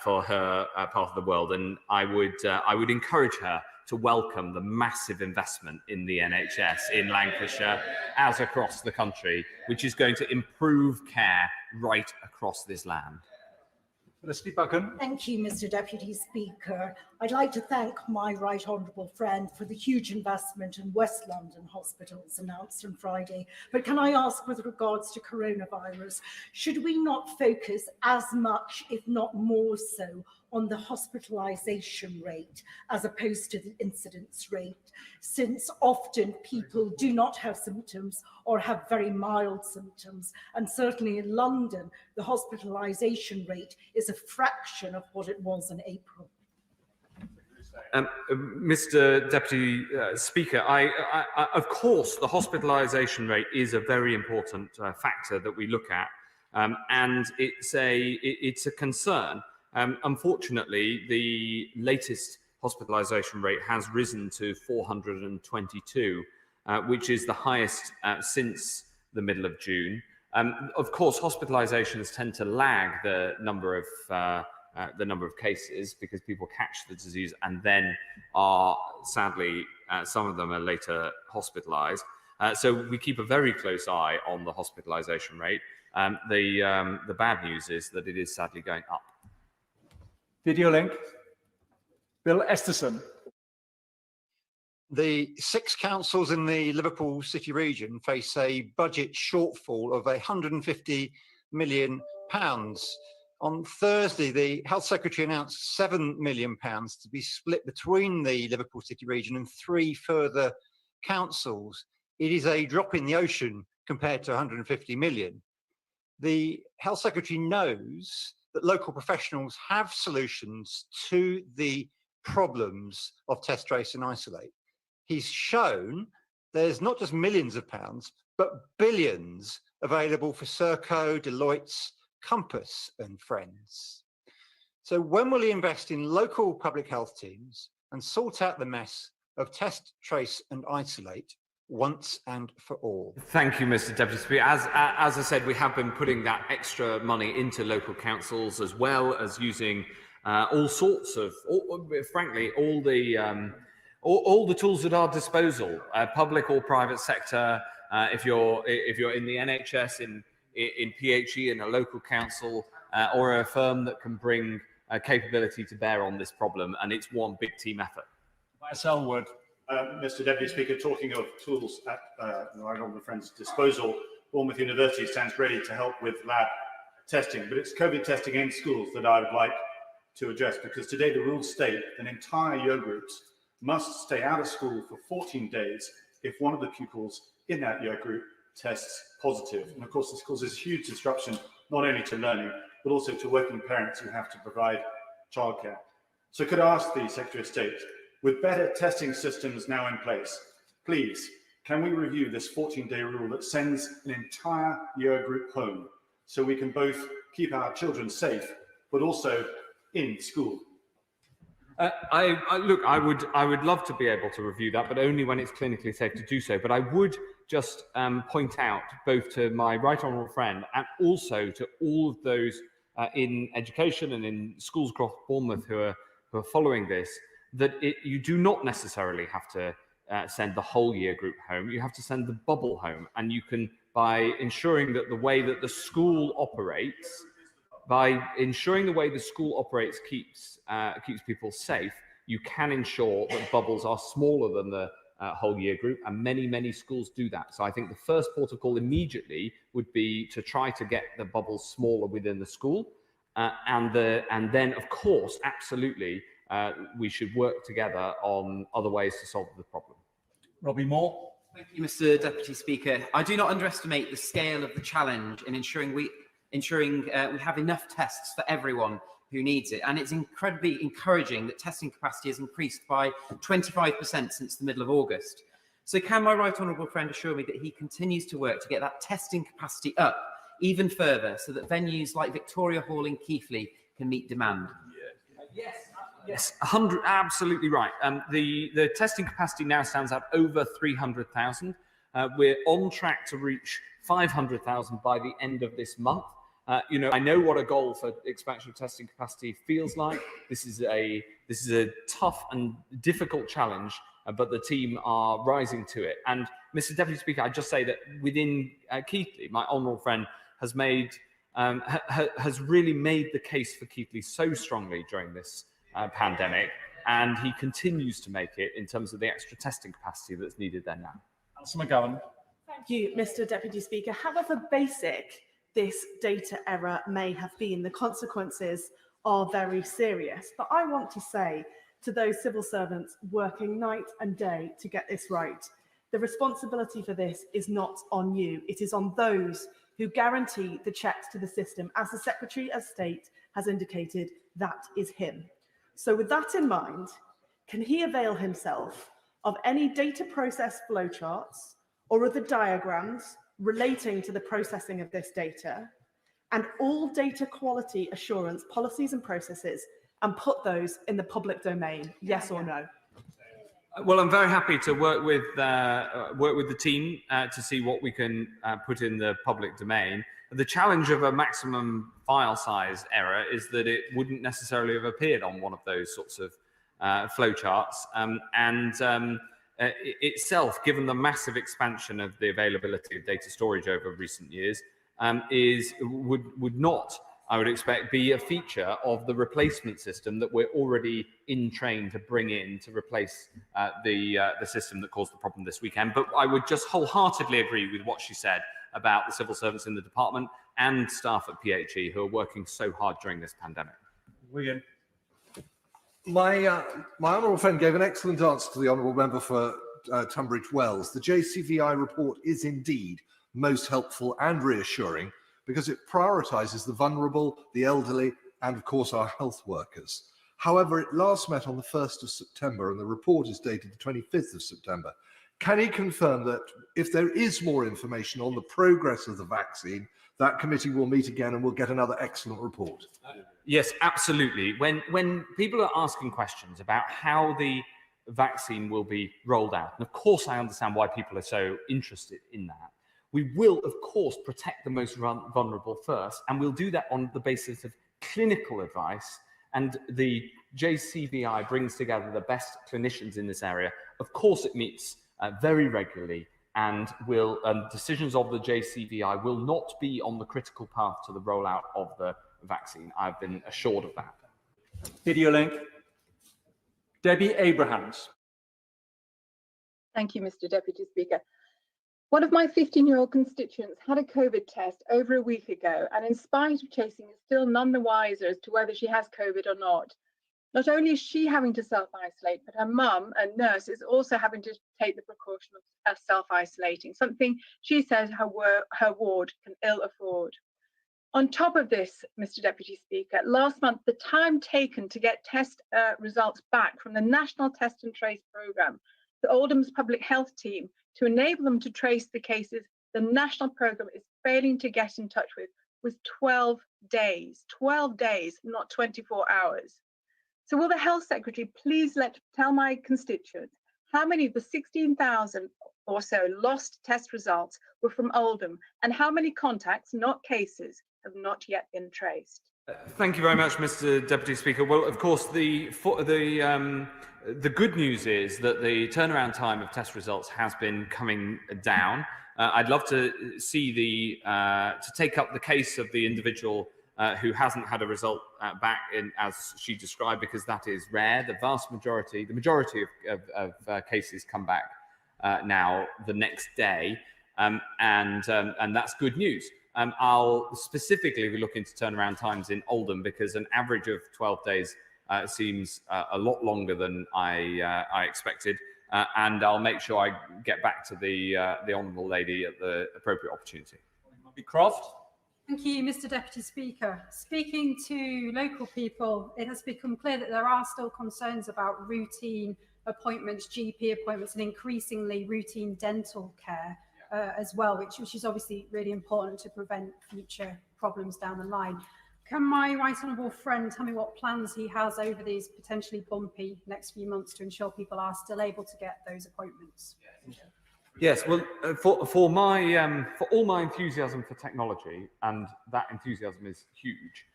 for her part of the world. And I would encourage her to welcome the massive investment in the NHS in Lancashire as across the country, which is going to improve care right across this land. Thank you, Mr. Deputy Speaker. I'd like to thank my right honourable friend for the huge investment in West London hospitals announced on Friday. But can I ask, with regards to coronavirus, should we not focus as much, if not more so, on the hospitalisation rate as opposed to the incidence rate, since often people do not have symptoms or have very mild symptoms, and certainly in London the hospitalisation rate is a fraction of what it was in April. Mr. Deputy Speaker, of course the hospitalisation rate is a very important factor that we look at, and it's a concern. Unfortunately, the latest hospitalisation rate has risen to 422, which is the highest since the middle of June. Of course, hospitalizations tend to lag the number of cases because people catch the disease and then are, sadly, some of them are later hospitalized. So we keep a very close eye on the hospitalization rate. The bad news is that it is sadly going up. Video link. Bill Esterson. The 6 councils in the Liverpool City region face a budget shortfall of £150 million. On Thursday, the Health Secretary announced £7 million to be split between the Liverpool City region and 3 further councils. It is a drop in the ocean compared to £150 million. The Health Secretary knows that local professionals have solutions to the problems of test, trace and isolate. He's shown there's not just millions of pounds, but billions available for Circo, Deloitte's, Compass and friends. So when will he invest in local public health teams and sort out the mess of test, trace and isolate once and for all? Thank you, Mr. Deputy Speaker. As I said, we have been putting that extra money into local councils as well as using all sorts of, frankly, all the tools at our disposal, public or private sector. If you're in the NHS, in PHE, in a local council, or a firm that can bring capability to bear on this problem, and it's one big team effort. Selwood. Mr. Deputy Speaker, talking of tools at my honourable friend's disposal, Bournemouth University stands ready to help with lab testing, but it's COVID testing in schools that I would like to address, because today the rules state that entire year groups must stay out of school for 14 days if one of the pupils in that year group tests positive. And of course, this causes huge disruption, not only to learning, but also to working parents who have to provide childcare. So could I ask the Secretary of State, with better testing systems now in place, please, can we review this 14-day rule that sends an entire year group home so we can both keep our children safe, but also in school? I would love to be able to review that, but only when it's clinically safe to do so. But I would just point out, both to my right honourable friend and also to all of those in education and in schools across Bournemouth who are following this, that you do not necessarily have to send the whole year group home. You have to send the bubble home, and you can, by ensuring that the way that the school operates, keeps people safe, you can ensure that bubbles are smaller than the whole year group, and many schools do that. So I think the first port of call immediately would be to try to get the bubbles smaller within the school, and then of course, absolutely, we should work together on other ways to solve the problem. Robbie Moore. Thank you, Mr. Deputy Speaker. I do not underestimate the scale of the challenge in ensuring we have enough tests for everyone who needs it. And it's incredibly encouraging that testing capacity has increased by 25% since the middle of August. So can my right honourable friend assure me that he continues to work to get that testing capacity up even further so that venues like Victoria Hall in Keighley can meet demand? Yes, absolutely right. The testing capacity now stands at over 300,000. We're on track to reach 500,000 by the end of this month. I know what a goal for expansion of testing capacity feels like. This is a tough and difficult challenge, but the team are rising to it. And Mr. Deputy Speaker, I'd just say that within Keighley, my honourable friend has really made the case for Keighley so strongly during this pandemic, and he continues to make it in terms of the extra testing capacity that's needed there now. Alison McGowan. Thank you, Mr. Deputy Speaker. However basic this data error may have been, the consequences are very serious. But I want to say to those civil servants working night and day to get this right, the responsibility for this is not on you. It is on those who guarantee the checks to the system. As the Secretary of State has indicated, that is him. So with that in mind, can he avail himself of any data process flowcharts or other diagrams relating to the processing of this data, and all data quality assurance policies and processes, and put those in the public domain, yes or no? Well, I'm very happy to work with the team to see what we can put in the public domain. The challenge of a maximum file size error is that it wouldn't necessarily have appeared on one of those sorts of flowcharts, itself, given the massive expansion of the availability of data storage over recent years, would not, I would expect, be a feature of the replacement system that we're already in train to bring in to replace the system that caused the problem this weekend. But I would just wholeheartedly agree with what she said about the civil servants in the department and staff at PHE who are working so hard during this pandemic. William. My honourable friend gave an excellent answer to the honourable member for Tunbridge Wells. The JCVI report is indeed most helpful and reassuring because it prioritises the vulnerable, the elderly, and of course our health workers. However, it last met on the 1st of September and the report is dated the 25th of September. Can he confirm that if there is more information on the progress of the vaccine, that committee will meet again and we'll get another excellent report? Yes, absolutely. When people are asking questions about how the vaccine will be rolled out, and of course I understand why people are so interested in that, we will, of course, protect the most vulnerable first, and we'll do that on the basis of clinical advice, and the JCVI brings together the best clinicians in this area. Of course, it meets very regularly, and decisions of the JCVI will not be on the critical path to the rollout of the vaccine. I've been assured of that. Video link. Debbie Abrahams. Thank you, Mr. Deputy Speaker. One of my 15-year-old constituents had a COVID test over a week ago, and in spite of chasing, is still none the wiser as to whether she has COVID or not. Not only is she having to self-isolate, but her mum, a nurse, is also having to take the precaution of self-isolating, something she says her ward can ill afford. On top of this, Mr. Deputy Speaker, last month, the time taken to get test results back from the National Test and Trace programme, the Oldham's public health team, to enable them to trace the cases the national programme is failing to get in touch with, was 12 days. 12 days, not 24 hours. So will the Health Secretary please tell my constituents how many of the 16,000 or so lost test results were from Oldham, and how many contacts, not cases, have not yet been traced? Thank you very much, Mr. Deputy Speaker. Well, of course, the good news is that the turnaround time of test results has been coming down. I'd love to see to take up the case of the individual who hasn't had a result back as she described, because that is rare. The majority of cases come back now the next day, and that's good news. I'll specifically be looking to turnaround times in Oldham, because an average of 12 days seems a lot longer than I expected, and I'll make sure I get back to the honourable lady at the appropriate opportunity. Croft. Thank you, Mr. Deputy Speaker. Speaking to local people, it has become clear that there are still concerns about routine appointments, GP appointments, and increasingly routine dental care as well, which is obviously really important to prevent future problems down the line. Can my right honourable friend tell me what plans he has over these potentially bumpy next few months to ensure people are still able to get those appointments? Yes, well, for all my enthusiasm for technology, and that enthusiasm is huge,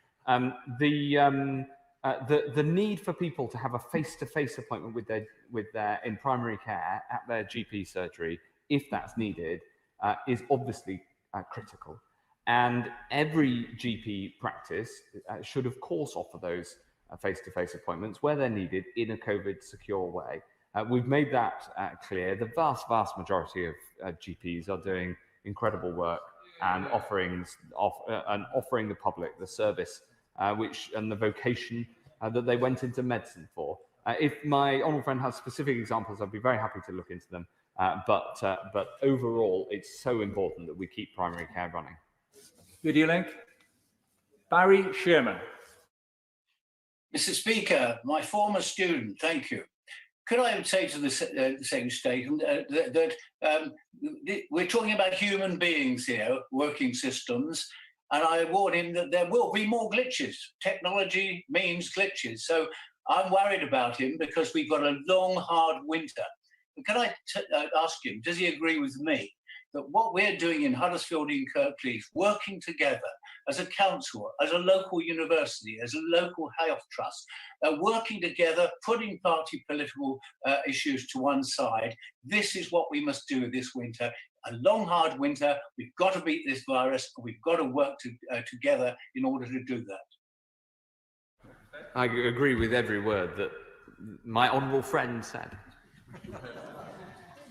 the need for people to have a face-to-face appointment with their in primary care at their GP surgery, if that's needed, is obviously critical. And every GP practice should, of course, offer those face-to-face appointments where they're needed in a COVID-secure way. We've made that clear. The vast majority of GPs are doing incredible work and offering the public the service and the vocation that they went into medicine for. If my honourable friend has specific examples, I'd be very happy to look into them. But overall, it's so important that we keep primary care running. Video link. Barry Sherman. Mr. Speaker, my former student, thank you. Could I say to the Secretary of State that we're talking about human beings here, working systems, and I warn him that there will be more glitches. Technology means glitches. So I'm worried about him because we've got a long, hard winter. And can I ask him, does he agree with me that what we're doing in Huddersfield and Kirkleaf, working together as a council, as a local university, as a local health trust, working together, putting party political issues to one side, this is what we must do this winter. A long, hard winter. We've got to beat this virus, and we've got to work together in order to do that. I agree with every word that my honourable friend said.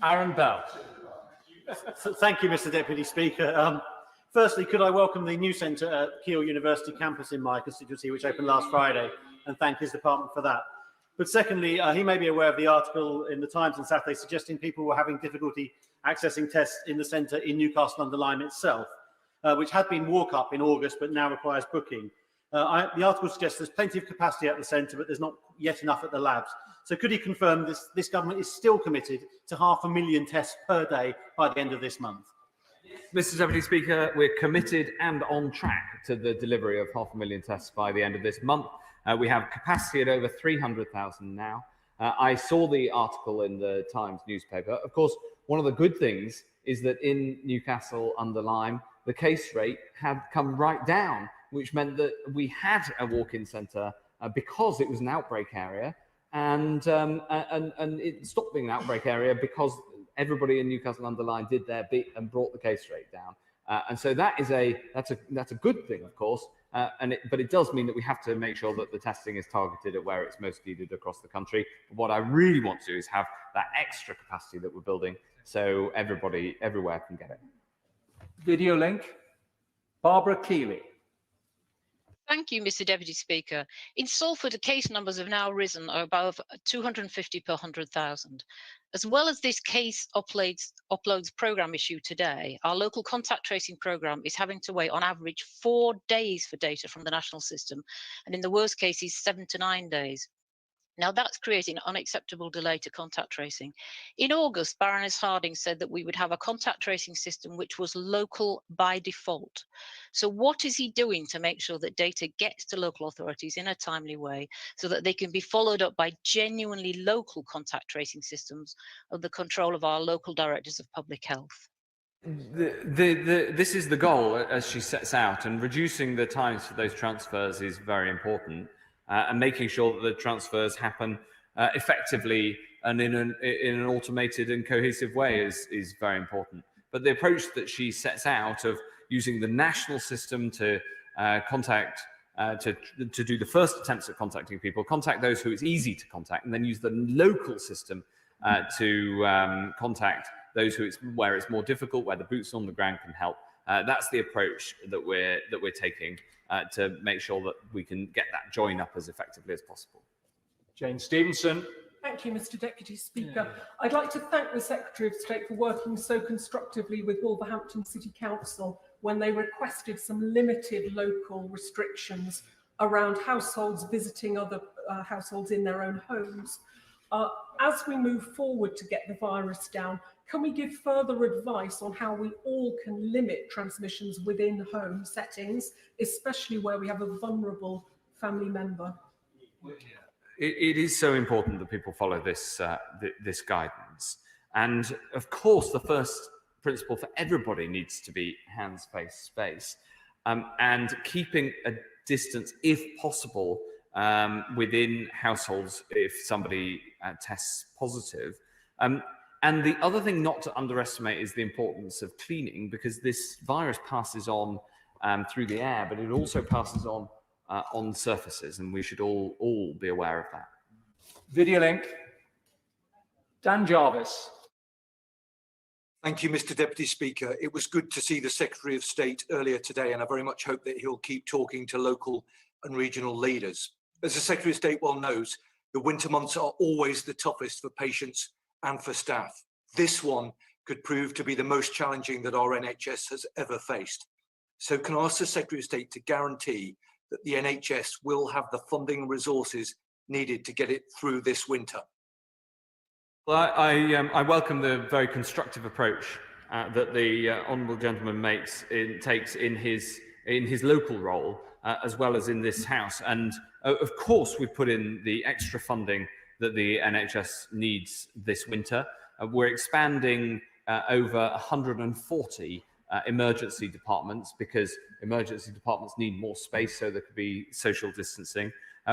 Aaron Bell. Thank you, Mr. Deputy Speaker. Firstly, could I welcome the new centre at Keele University campus in my constituency, which opened last Friday, and thank his department for that. But secondly, he may be aware of the article in the Times on Saturday suggesting people were having difficulty accessing tests in the centre in Newcastle-under-Lyme itself, which had been walk-up in August but now requires booking. The article suggests there's plenty of capacity at the centre, but there's not yet enough at the labs. So could he confirm this government is still committed to 500,000 tests per day by the end of this month? Mr. Deputy Speaker, we're committed and on track to the delivery of 500,000 tests by the end of this month. We have capacity at over 300,000 now. I saw the article in the Times newspaper. Of course, one of the good things is that in Newcastle-under-Lyme, the case rate had come right down, which meant that we had a walk-in centre because it was an outbreak area, and it stopped being an outbreak area because everybody in Newcastle-under-Lyme did their bit and brought the case rate down. And so that's a good thing, of course. But it does mean that we have to make sure that the testing is targeted at where it's most needed across the country. But what I really want to do is have that extra capacity that we're building so everybody everywhere can get it. Video link. Barbara Keeley. Thank you, Mr. Deputy Speaker. In Salford, the case numbers have now risen above 250 per 100,000. As well as this case uploads programme issue today, our local contact tracing programme is having to wait on average 4 days for data from the national system, and in the worst cases, 7 to 9 days. Now that's creating an unacceptable delay to contact tracing. In August, Baroness Harding said that we would have a contact tracing system which was local by default. So what is he doing to make sure that data gets to local authorities in a timely way so that they can be followed up by genuinely local contact tracing systems under the control of our local directors of public health? This is the goal as she sets out, and reducing the times for those transfers is very important. And making sure that the transfers happen effectively and in an automated and cohesive way is very important. But the approach that she sets out of using the national system to contact, to do the first attempts at contacting people, contact those who it's easy to contact, and then use the local system to contact those where it's more difficult, where the boots on the ground can help. That's the approach that we're taking to make sure that we can get that join up as effectively as possible. Jane Stevenson. Thank you, Mr. Deputy Speaker. I'd like to thank the Secretary of State for working so constructively with Wolverhampton City Council when they requested some limited local restrictions around households visiting other households in their own homes. As we move forward to get the virus down, can we give further advice on how we all can limit transmissions within home settings, especially where we have a vulnerable family member? It is so important that people follow this guidance. And of course, the first principle for everybody needs to be hands, face, space. And keeping a distance, if possible, within households if somebody tests positive. And the other thing not to underestimate is the importance of cleaning, because this virus passes on through the air, but it also passes on surfaces, and we should all be aware of that. Video link. Dan Jarvis. Thank you, Mr. Deputy Speaker. It was good to see the Secretary of State earlier today, and I very much hope that he'll keep talking to local and regional leaders. As the Secretary of State well knows, the winter months are always the toughest for patients and for staff. This one could prove to be the most challenging that our NHS has ever faced. So can I ask the Secretary of State to guarantee that the NHS will have the funding and resources needed to get it through this winter? Well, I welcome the very constructive approach that the honourable gentleman takes in his in his local role, as well as in this House. And of course, we've put in the extra funding that the NHS needs this winter. We're expanding over 140 emergency departments, because emergency departments need more space so there could be social distancing.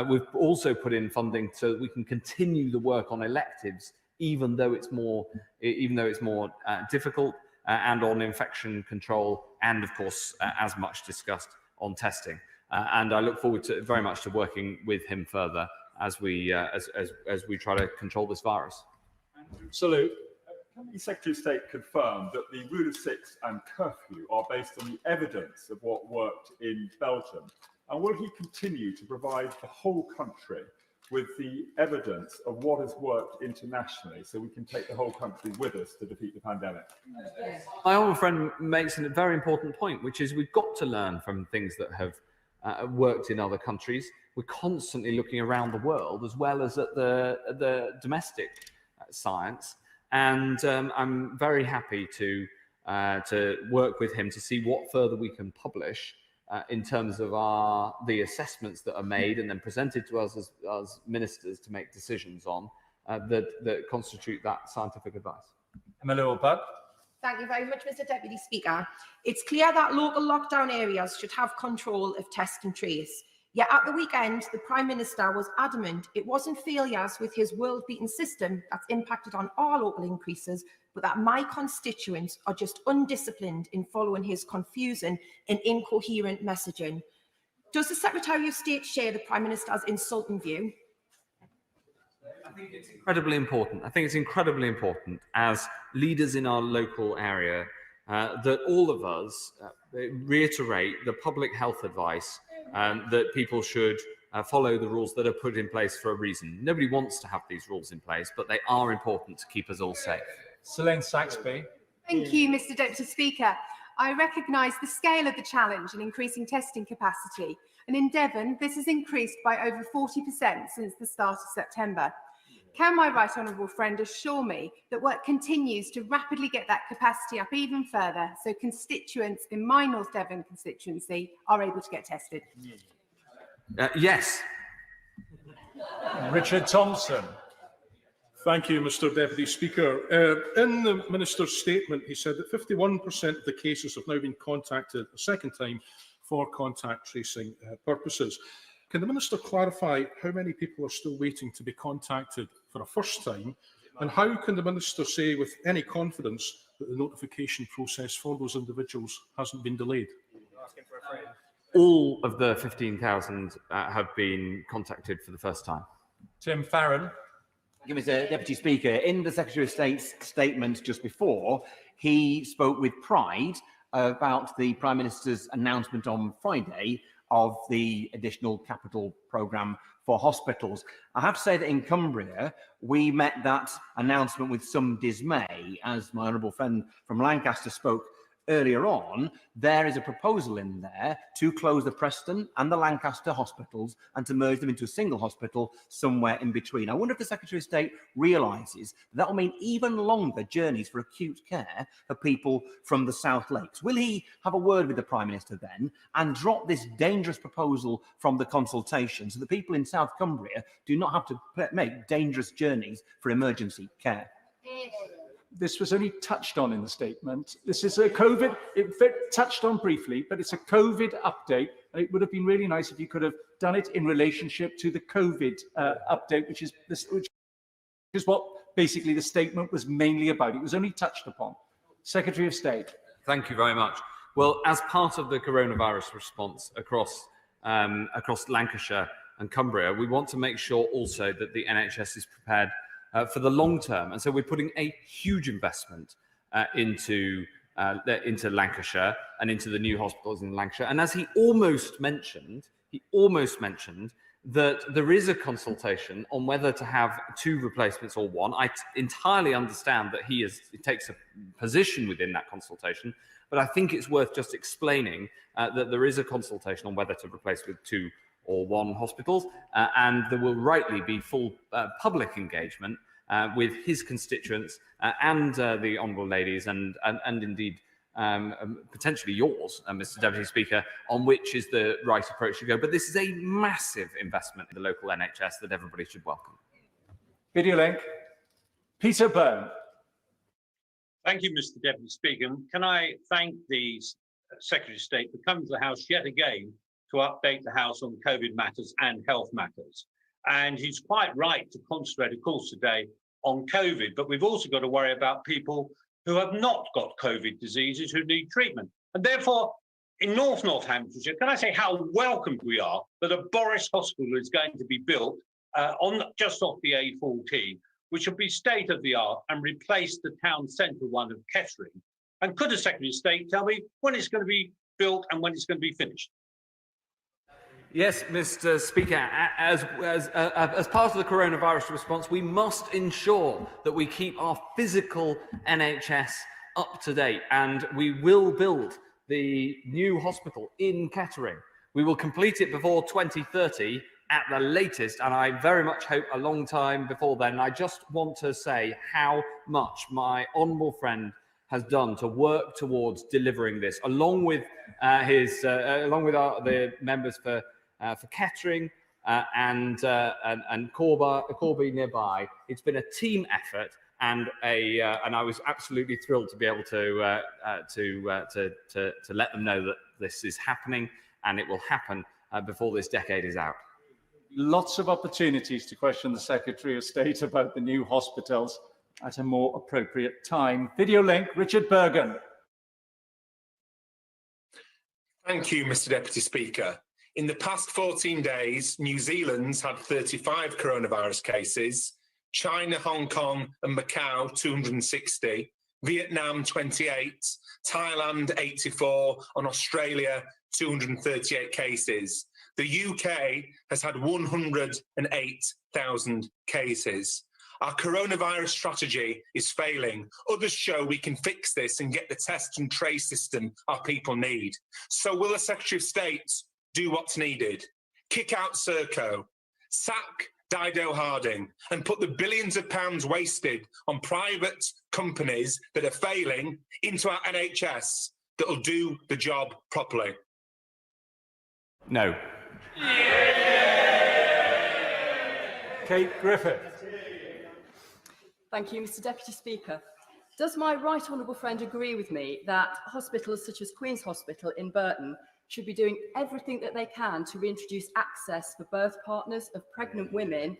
We've also put in funding so that we can continue the work on electives, even though it's more difficult, and on infection control, and of course, as much discussed, on testing. And I look forward to very much to working with him further as we try to control this virus. Salute. Can the Secretary of State confirm that the Rule of Six and curfew are based on the evidence of what worked in Belgium? And will he continue to provide the whole country with the evidence of what has worked internationally, so we can take the whole country with us to defeat the pandemic? My old friend makes a very important point, which is we've got to learn from things that have worked in other countries. We're constantly looking around the world as well as at the domestic science. And I'm very happy to work with him to see what further we can publish in terms of the assessments that are made and then presented to us as ministers to make decisions on that constitute that scientific advice. Thank you very much, Mr. Deputy Speaker. It's clear that local lockdown areas should have control of test and trace. Yet at the weekend, the Prime Minister was adamant it wasn't failures with his world-beaten system that's impacted on our local increases, but that my constituents are just undisciplined in following his confusing and incoherent messaging. Does the Secretary of State share the Prime Minister's insulting view? I think it's incredibly important. I think it's incredibly important as leaders in our local area that all of us reiterate the public health advice that people should follow the rules that are put in place for a reason. Nobody wants to have these rules in place, but they are important to keep us all safe. Selene Saxby. Thank you, Mr. Deputy Speaker. I recognise the scale of the challenge in increasing testing capacity, and in Devon, this has increased by over 40% since the start of September. Can my right honourable friend assure me that work continues to rapidly get that capacity up even further so constituents in my North Devon constituency are able to get tested? Yes. Richard Thompson. Thank you, Mr. Deputy Speaker. In the Minister's statement, he said that 51% of the cases have now been contacted a second time for contact tracing purposes. Can the Minister clarify how many people are still waiting to be contacted for a first time? And how can the Minister say with any confidence that the notification process for those individuals hasn't been delayed? All of the 15,000 have been contacted for the first time. Tim Farron. Thank you, Mr. Deputy Speaker. In the Secretary of State's statement just before, he spoke with pride about the Prime Minister's announcement on Friday of the additional capital programme for hospitals. I have to say that in Cumbria, we met that announcement with some dismay. As my honourable friend from Lancaster spoke earlier on, there is a proposal in there to close the Preston and the Lancaster hospitals and to merge them into a single hospital somewhere in between. I wonder if the Secretary of State realises that will mean even longer journeys for acute care for people from the South Lakes. Will he have a word with the Prime Minister then and drop this dangerous proposal from the consultation so that people in South Cumbria do not have to make dangerous journeys for emergency care? This was only touched on in the statement. This is a COVID, it touched on briefly, but it's a COVID update. And it would have been really nice if you could have done it in relationship to the COVID update, which is what basically the statement was mainly about. It was only touched upon. Secretary of State. Thank you very much. Well, as part of the coronavirus response across Lancashire and Cumbria, we want to make sure also that the NHS is prepared for the long term. And so we're putting a huge investment into Lancashire and into the new hospitals in Lancashire. And as he almost mentioned that there is a consultation on whether to have 2 replacements or 1. I entirely understand that he takes a position within that consultation, but I think it's worth just explaining that there is a consultation on whether to replace with 2 or 1 hospitals, and there will rightly be full public engagement with his constituents and the honourable ladies and indeed potentially yours, Mr. Deputy Speaker, on which is the right approach to go. But this is a massive investment in the local NHS that everybody should welcome. Video link. Peter Byrne. Thank you, Mr. Deputy Speaker. Can I thank the Secretary of State for coming to the House yet again to update the House on COVID matters and health matters. And he's quite right to concentrate, of course, today on COVID, but we've also got to worry about people who have not got COVID diseases who need treatment. And therefore, in North Northamptonshire, can I say how welcomed we are that a Boris Hospital is going to be built just off the A14, which will be state-of-the-art and replace the town centre one of Kettering. And could the Secretary of State tell me when it's going to be built and when it's going to be finished? Yes, Mr. Speaker, as part of the coronavirus response, we must ensure that we keep our physical NHS up to date, and we will build the new hospital in Kettering. We will complete it before 2030 at the latest, and I very much hope a long time before then. I just want to say how much my honourable friend has done to work towards delivering this, along with the members for Kettering and Corby nearby. It's been a team effort, and I was absolutely thrilled to be able to let them know that this is happening, and it will happen before this decade is out. Lots of opportunities to question the Secretary of State about the new hospitals at a more appropriate time. Video link, Richard Bergen. Thank you, Mr. Deputy Speaker. In the past 14 days, New Zealand's had 35 coronavirus cases, China, Hong Kong and Macau 260, Vietnam 28, Thailand 84 and Australia 238 cases. The UK has had 108,000 cases. Our coronavirus strategy is failing. Others show we can fix this and get the test and trace system our people need. So will the Secretary of State do what's needed? Kick out Circo, sack Dido Harding, and put the billions of pounds wasted on private companies that are failing into our NHS that will do the job properly? No. Kate Griffith. Thank you, Mr. Deputy Speaker. Does my right honourable friend agree with me that hospitals such as Queen's Hospital in Burton should be doing everything that they can to reintroduce access for birth partners of pregnant women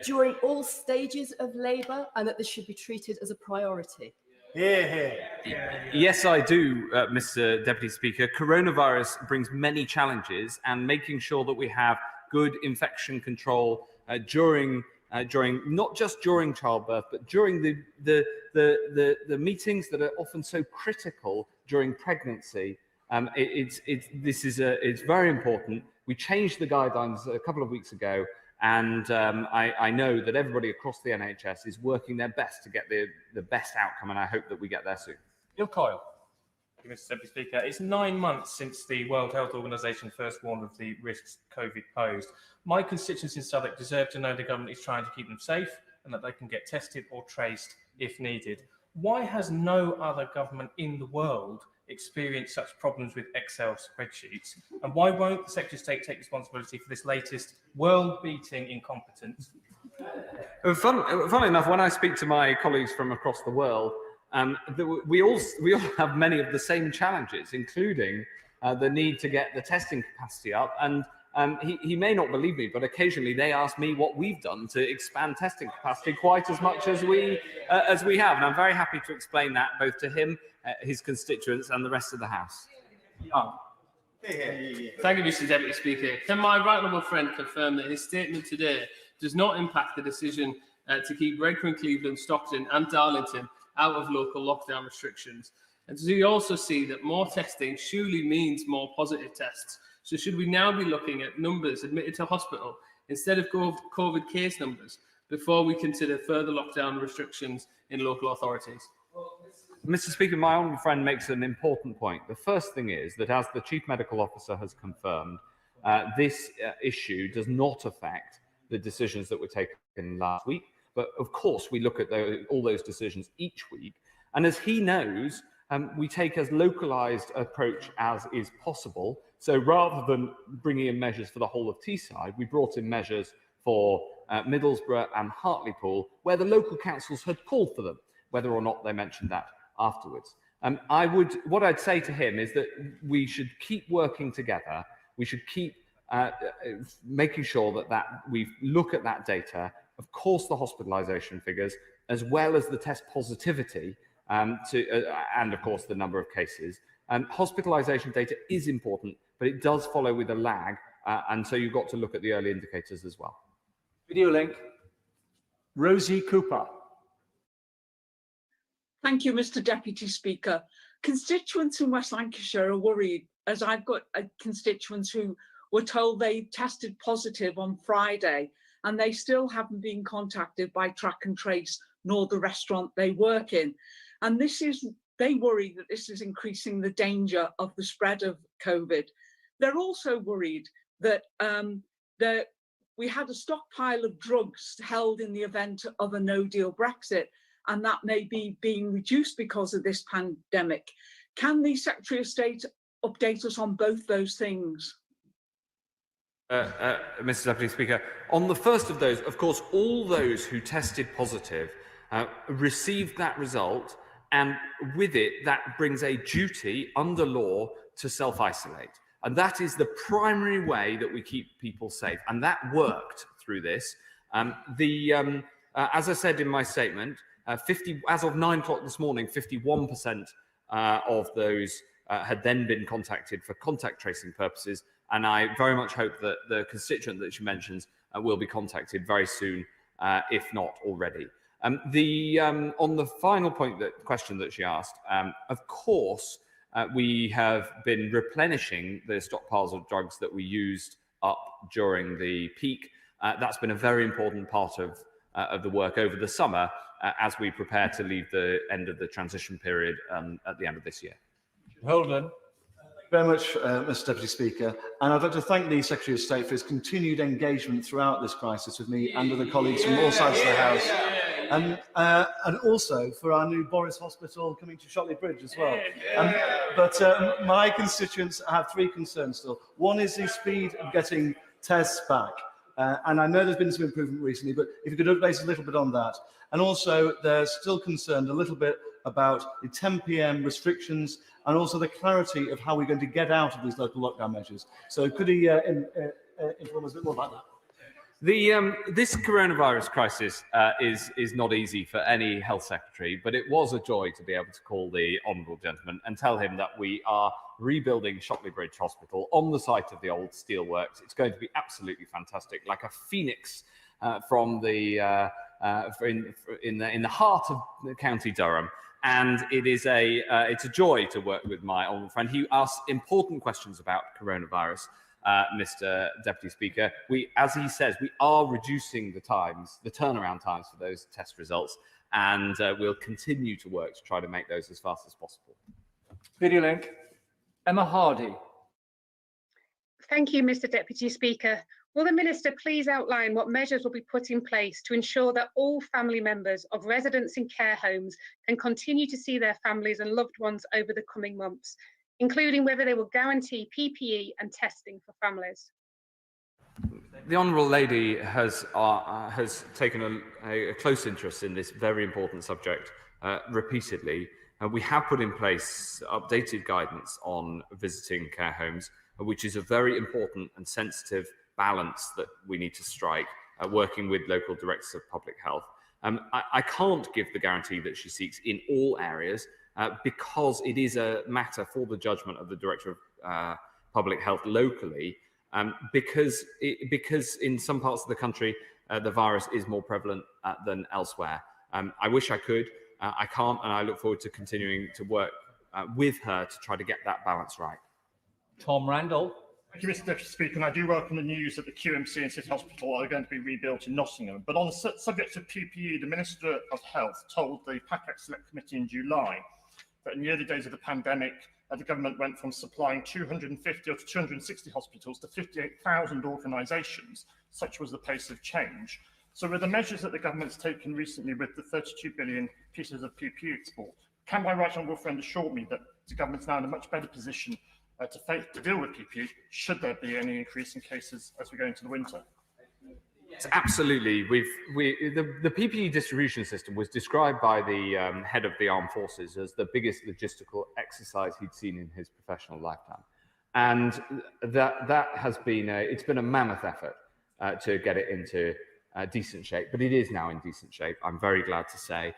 during all stages of labour, and that this should be treated as a priority? Yes, I do, Mr. Deputy Speaker. Coronavirus brings many challenges, and making sure that we have good infection control during not just during childbirth, but during the meetings that are often so critical during pregnancy. It's very important. We changed the guidelines a couple of weeks ago, and I know that everybody across the NHS is working their best to get the best outcome, and I hope that we get there soon. Neil Coyle. Thank you, Mr. Deputy Speaker. It's 9 months since the World Health Organization first warned of the risks COVID posed. My constituents in Southwark deserve to know the government is trying to keep them safe and that they can get tested or traced if needed. Why has no other government in the world experienced such problems with Excel spreadsheets? And why won't the Secretary of State take responsibility for this latest world-beating incompetence? Funnily enough, when I speak to my colleagues from across the world, we all have many of the same challenges, including the need to get the testing capacity up. And he may not believe me, but occasionally they ask me what we've done to expand testing capacity quite as much as we have. And I'm very happy to explain that both to him, his constituents, and the rest of the House. Thank you, Mr. Deputy Speaker. Can my right honourable friend confirm that his statement today does not impact the decision to keep Redcar, Cleveland, Stockton and Darlington out of local lockdown restrictions? And does he also see that more testing surely means more positive tests? So should we now be looking at numbers admitted to hospital instead of COVID case numbers before we consider further lockdown restrictions in local authorities? Mr. Speaker, my honourable friend makes an important point. The first thing is that, as the Chief Medical Officer has confirmed, this issue does not affect the decisions that were taken last week. But of course, we look at all those decisions each week. And as he knows, we take as localised approach as is possible. So rather than bringing in measures for the whole of Teesside, we brought in measures for Middlesbrough and Hartlepool, where the local councils had called for them, whether or not they mentioned that afterwards. What I'd say to him is that we should keep working together. We should keep making sure that we look at that data, of course, the hospitalisation figures, as well as the test positivity, and of course the number of cases. Hospitalisation data is important, but it does follow with a lag, and so you've got to look at the early indicators as well. Video link. Rosie Cooper. Thank you, Mr. Deputy Speaker. Constituents in West Lancashire are worried, as I've got constituents who were told they tested positive on Friday and they still haven't been contacted by Track and Trace nor the restaurant they work in. And they worry that this is increasing the danger of the spread of COVID. They're also worried that we had a stockpile of drugs held in the event of a no-deal Brexit, and that may be being reduced because of this pandemic. Can the Secretary of State update us on both those things? Mr. Deputy Speaker, on the first of those, of course, all those who tested positive received that result, and with it, that brings a duty under law to self-isolate. And that is the primary way that we keep people safe. And that worked through this. As I said in my statement, as of 9 o'clock this morning, 51% of those had then been contacted for contact tracing purposes. And I very much hope that the constituent that she mentions will be contacted very soon, if not already. On the final question that she asked, of course, we have been replenishing the stockpiles of drugs that we used up during the peak. That's been a very important part of the work over the summer as we prepare to leave the end of the transition period at the end of this year. Holden. Very much, Mr. Deputy Speaker, and I'd like to thank the Secretary of State for his continued engagement throughout this crisis with me and other colleagues from all sides of the House, and also for our new Boris Hospital coming to Shotley Bridge as well. But my constituents have three concerns still. One is the speed of getting tests back, and I know there's been some improvement recently, but if you could update a little bit on that. And also, they're still concerned a little bit about the 10 p.m. restrictions and also the clarity of how we're going to get out of these local lockdown measures. So could he inform us a bit more about that? This coronavirus crisis is not easy for any health secretary, but it was a joy to be able to call the honourable gentleman and tell him that we are rebuilding Shotley Bridge Hospital on the site of the old steelworks. It's going to be absolutely fantastic, like a phoenix from the in the heart of County Durham. And it's a joy to work with my honourable friend. He asked important questions about coronavirus, Mr. Deputy Speaker. As he says, we are reducing the turnaround times for those test results, and we'll continue to work to try to make those as fast as possible. Video link. Emma Hardy. Thank you, Mr. Deputy Speaker. Will the Minister please outline what measures will be put in place to ensure that all family members of residents in care homes can continue to see their families and loved ones over the coming months, including whether they will guarantee PPE and testing for families? The Honourable Lady has taken a close interest in this very important subject repeatedly. We have put in place updated guidance on visiting care homes, which is a very important and sensitive balance that we need to strike, working with local directors of public health. I can't give the guarantee that she seeks in all areas because it is a matter for the judgment of the Director of Public Health locally, because in some parts of the country the virus is more prevalent than elsewhere. I wish I could, I can't, and I look forward to continuing to work with her to try to get that balance right. Tom Randall. Thank you, Mr. Deputy Speaker, and I do welcome the news that the QMC and City Hospital are going to be rebuilt in Nottingham. But on the subject of PPE, the Minister of Health told the PACAC Select Committee in July that in the early days of the pandemic, the government went from supplying 250 or 260 hospitals to 58,000 organisations. Such was the pace of change. So with the measures that the government's taken recently with the 32 billion pieces of PPE export, Can my right honourable friend assure me that the government's now in a much better position to deal with PPE, should there be any increase in cases as we go into the winter? Yes, absolutely. The PPE distribution system was described by the head of the armed forces as the biggest logistical exercise he'd seen in his professional lifetime, and that has been it's been a mammoth effort to get it into decent shape. But it is now in decent shape, I'm very glad to say,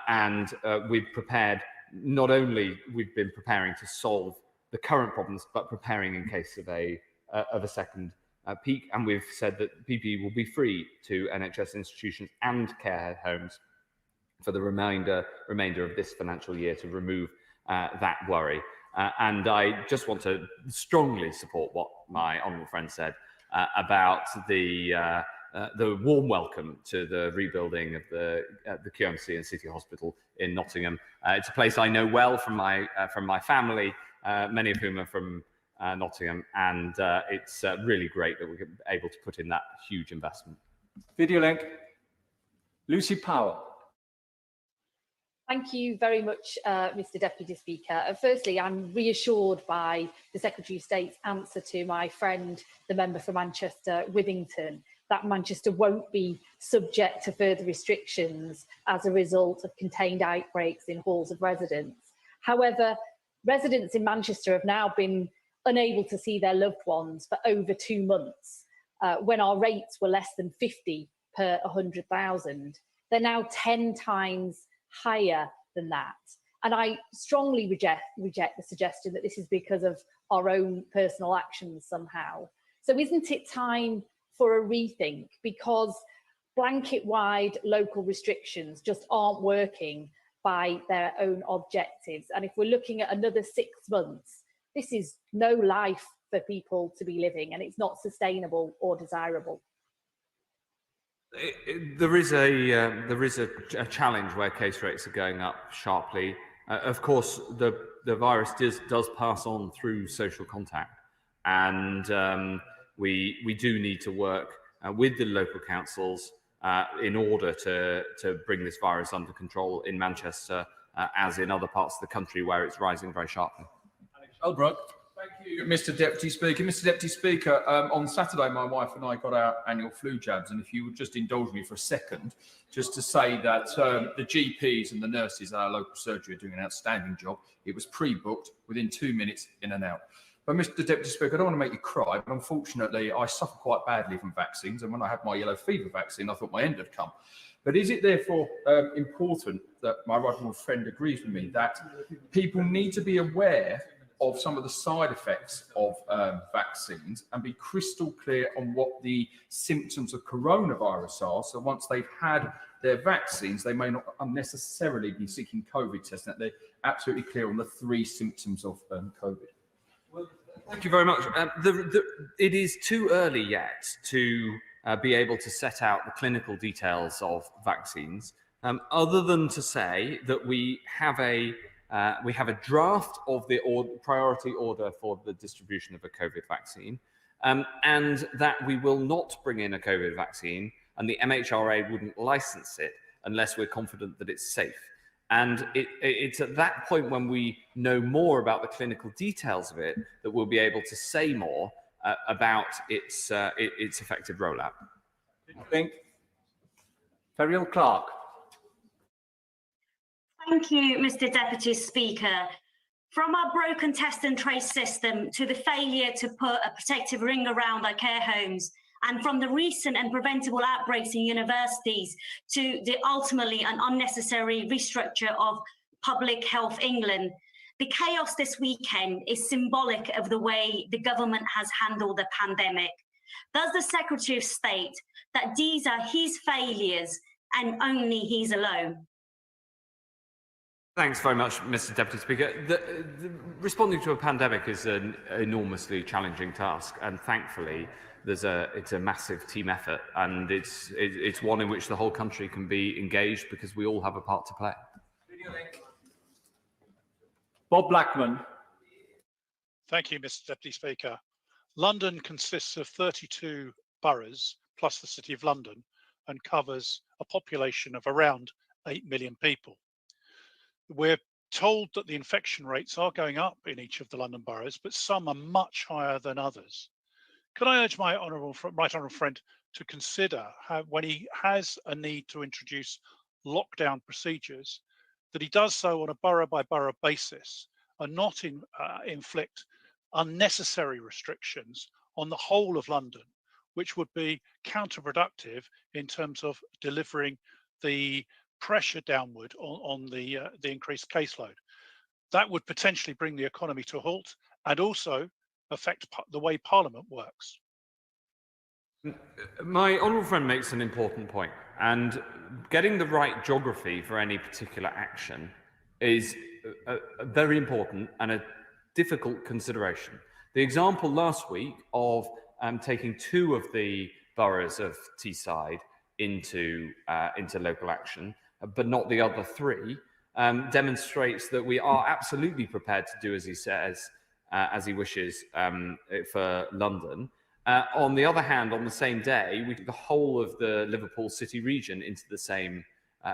and we've prepared. Not only we've been preparing to solve the current problems, but preparing in case of a second peak, and we've said that PPE will be free to NHS institutions and care homes for the remainder of this financial year to remove that worry. And I just want to strongly support what my honourable friend said about the warm welcome to the rebuilding of the QMC and City Hospital in Nottingham. It's a place I know well from my family, many of whom are from Nottingham, and it's really great that we're able to put in that huge investment. Video link. Lucy Powell. Thank you very much, Mr. Deputy Speaker. Firstly, I'm reassured by the Secretary of State's answer to my friend, the member for Manchester Withington, that Manchester won't be subject to further restrictions as a result of contained outbreaks in halls of residence. However, residents in Manchester have now been unable to see their loved ones for over 2 months, when our rates were less than 50 per 100,000. They're now 10 times higher than that. And I strongly reject the suggestion that this is because of our own personal actions somehow. So isn't it time for a rethink? Because blanket-wide local restrictions just aren't working by their own objectives. And if we're looking at another 6 months, this is no life for people to be living, and it's not sustainable or desirable. There is a challenge where case rates are going up sharply. Of course, the virus does pass on through social contact, and we do need to work with the local councils in order to bring this virus under control in Manchester, as in other parts of the country where it's rising very sharply. Albrook. Thank you, Mr. Deputy Speaker. Mr. Deputy Speaker, on Saturday, my wife and I got our annual flu jabs, and if you would just indulge me for a second, just to say that the GPs and the nurses at our local surgery are doing an outstanding job. It was pre-booked, within 2 minutes, in and out. But Mr. Deputy Speaker, I don't want to make you cry, but unfortunately, I suffer quite badly from vaccines, and when I had my yellow fever vaccine, I thought my end had come. But is it therefore important that my right honourable friend agrees with me that people need to be aware of some of the side effects of vaccines and be crystal clear on what the symptoms of coronavirus are, so once they've had their vaccines, they may not unnecessarily be seeking COVID testing, that they're absolutely clear on the 3 symptoms of COVID? Thank you very much. It is too early yet to be able to set out the clinical details of vaccines, other than to say that we have a draft of the priority order for the distribution of a COVID vaccine, and that we will not bring in a COVID vaccine, and the MHRA wouldn't license it unless we're confident that it's safe. And it's at that point, when we know more about the clinical details of it, that we'll be able to say more about its effective rollout. Ferriel Clark. Thank you, Mr. Deputy Speaker. From our broken test and trace system to the failure to put a protective ring around our care homes, and from the recent and preventable outbreaks in universities to the ultimately an unnecessary restructure of Public Health England, the chaos this weekend is symbolic of the way the government has handled the pandemic. Does the Secretary of State that these are his failures and only he's alone? Thanks very much, Mr. Deputy Speaker. Responding to a pandemic is an enormously challenging task, and thankfully, it's a massive team effort, and it's one in which the whole country can be engaged because we all have a part to play. Bob Blackman. Thank you, Mr. Deputy Speaker. London consists of 32 boroughs plus the City of London and covers a population of around 8 million people. We're told that the infection rates are going up in each of the London boroughs, but some are much higher than others. Could I urge my right honourable friend to consider how, when he has a need to introduce lockdown procedures, that he does so on a borough by borough basis and not inflict unnecessary restrictions on the whole of London, which would be counterproductive in terms of delivering the pressure downward on the increased caseload. That would potentially bring the economy to a halt and also affect the way Parliament works. My honourable friend makes an important point, and getting the right geography for any particular action is very important and a difficult consideration. The example last week of taking 2 of the boroughs of Teesside into local action, but not the other 3, demonstrates that we are absolutely prepared to do as he says, as he wishes for London. On the other hand, on the same day, we took the whole of the Liverpool City region into the same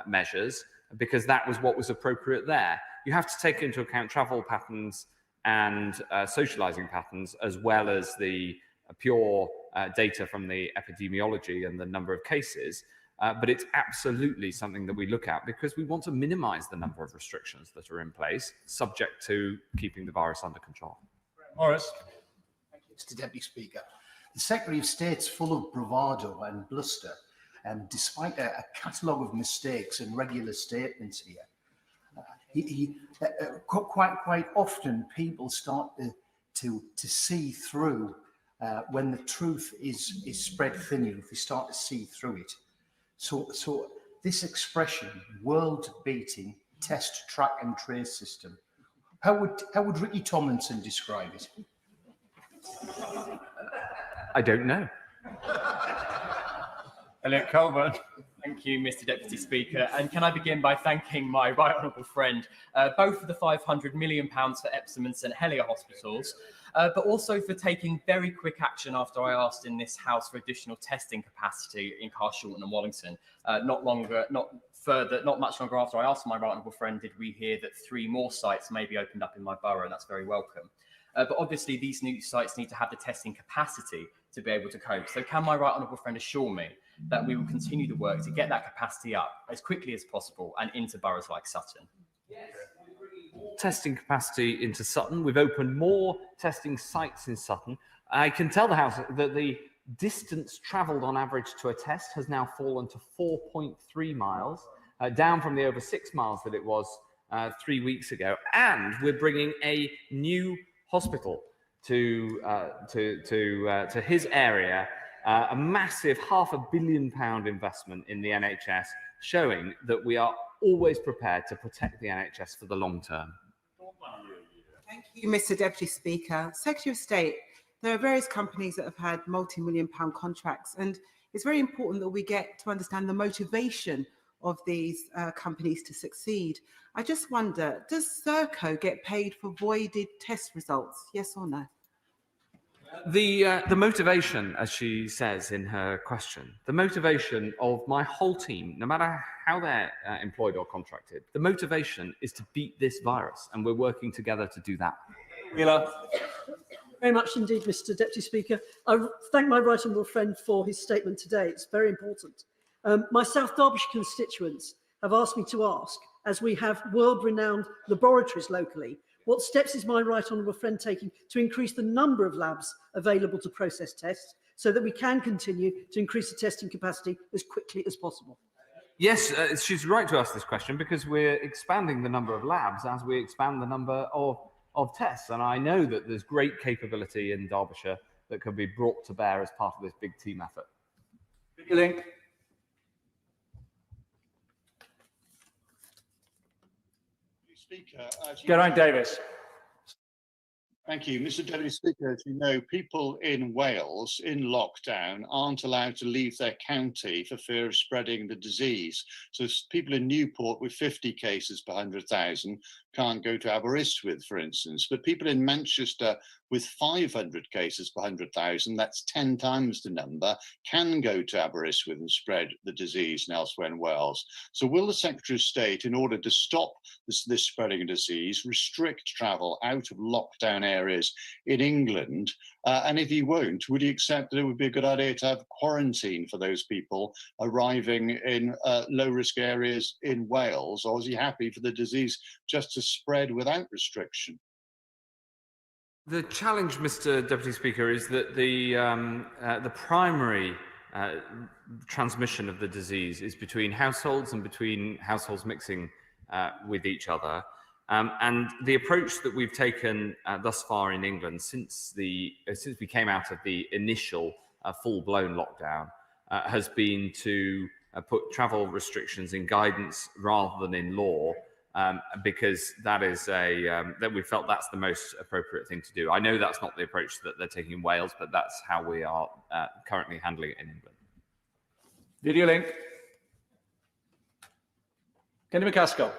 measures because that was what was appropriate there. You have to take into account travel patterns and socialising patterns, as well as the pure data from the epidemiology and the number of cases. But it's absolutely something that we look at because we want to minimise the number of restrictions that are in place, subject to keeping the virus under control. Morris. Thank you, Mr. Deputy Speaker. The Secretary of State's full of bravado and bluster, despite a catalogue of mistakes and regular statements here. Quite often people start to see through when the truth is spread thinly, if we start to see through it. So this expression, world-beating test, track and trace system, how would Ricky Tomlinson describe it? I don't know. Elliot Colburn. Thank you, Mr. Deputy Speaker. And can I begin by thanking my right honourable friend, both for the £500 million for Epsom and St Helier hospitals, but also for taking very quick action after I asked in this House for additional testing capacity in Carshalton and Wallington. Not much longer after I asked my right honourable friend did we hear that 3 more sites may be opened up in my borough, and that's very welcome. But obviously these new sites need to have the testing capacity to be able to cope. So can my right honourable friend assure me that we will continue the work to get that capacity up as quickly as possible and into boroughs like Sutton? Testing capacity into Sutton. We've opened more testing sites in Sutton. I can tell the House that the distance travelled on average to a test has now fallen to 4.3 miles, down from the over 6 miles that it was 3 weeks ago. And we're bringing a new hospital to his area, a massive £500 million investment in the NHS, showing that we are always prepared to protect the NHS for the long term. Thank you, Mr. Deputy Speaker. Secretary of State, there are various companies that have had multi-million-pound contracts, and it's very important that we get to understand the motivation of these companies to succeed. I just wonder, does Circo get paid for voided test results? Yes or no? The motivation, as she says in her question, the motivation of my whole team, no matter how they're employed or contracted, the motivation is to beat this virus, and we're working together to do that. Wheeler. Very much indeed, Mr. Deputy Speaker. I thank my right honourable friend for his statement today. It's very important. My South Derbyshire constituents have asked me to ask, as we have world-renowned laboratories locally, what steps is my right honourable friend taking to increase the number of labs available to process tests so that we can continue to increase the testing capacity as quickly as possible? Yes, she's right to ask this question because we're expanding the number of labs as we expand the number of tests. And I know that there's great capability in Derbyshire that can be brought to bear as part of this big team effort. Link. Speaker, Geraint Davis. Thank you. Mr. Deputy Speaker, as you know, people in Wales in lockdown aren't allowed to leave their county for fear of spreading the disease. So people in Newport with 50 cases per 100,000 can't go to Aberystwyth, for instance. But people in Manchester with 500 cases per 100,000, that's 10 times the number, can go to Aberystwyth and spread the disease and elsewhere in Wales. So will the Secretary of State, in order to stop this spreading of disease, restrict travel out of lockdown areas in England? And if he won't, would he accept that it would be a good idea to have quarantine for those people arriving in low-risk areas in Wales, or is he happy for the disease just to spread without restriction? The challenge, Mr. Deputy Speaker, is that the primary transmission of the disease is between households and between households mixing with each other. And the approach that we've taken thus far in England since we came out of the initial full-blown lockdown has been to put travel restrictions in guidance rather than in law, because that is that we felt that's the most appropriate thing to do. I know that's not the approach that they're taking in Wales, but that's how we are currently handling it in England. Video link. Kenny McCaskill.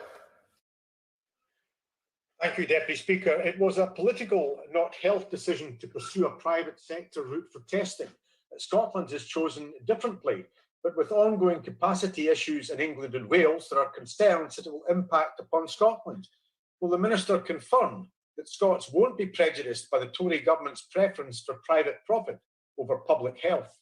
Thank you, Deputy Speaker. It was a political, not health decision to pursue a private sector route for testing. Scotland has chosen differently, but with ongoing capacity issues in England and Wales, there are concerns that it will impact upon Scotland. Will the Minister confirm that Scots won't be prejudiced by the Tory government's preference for private profit over public health?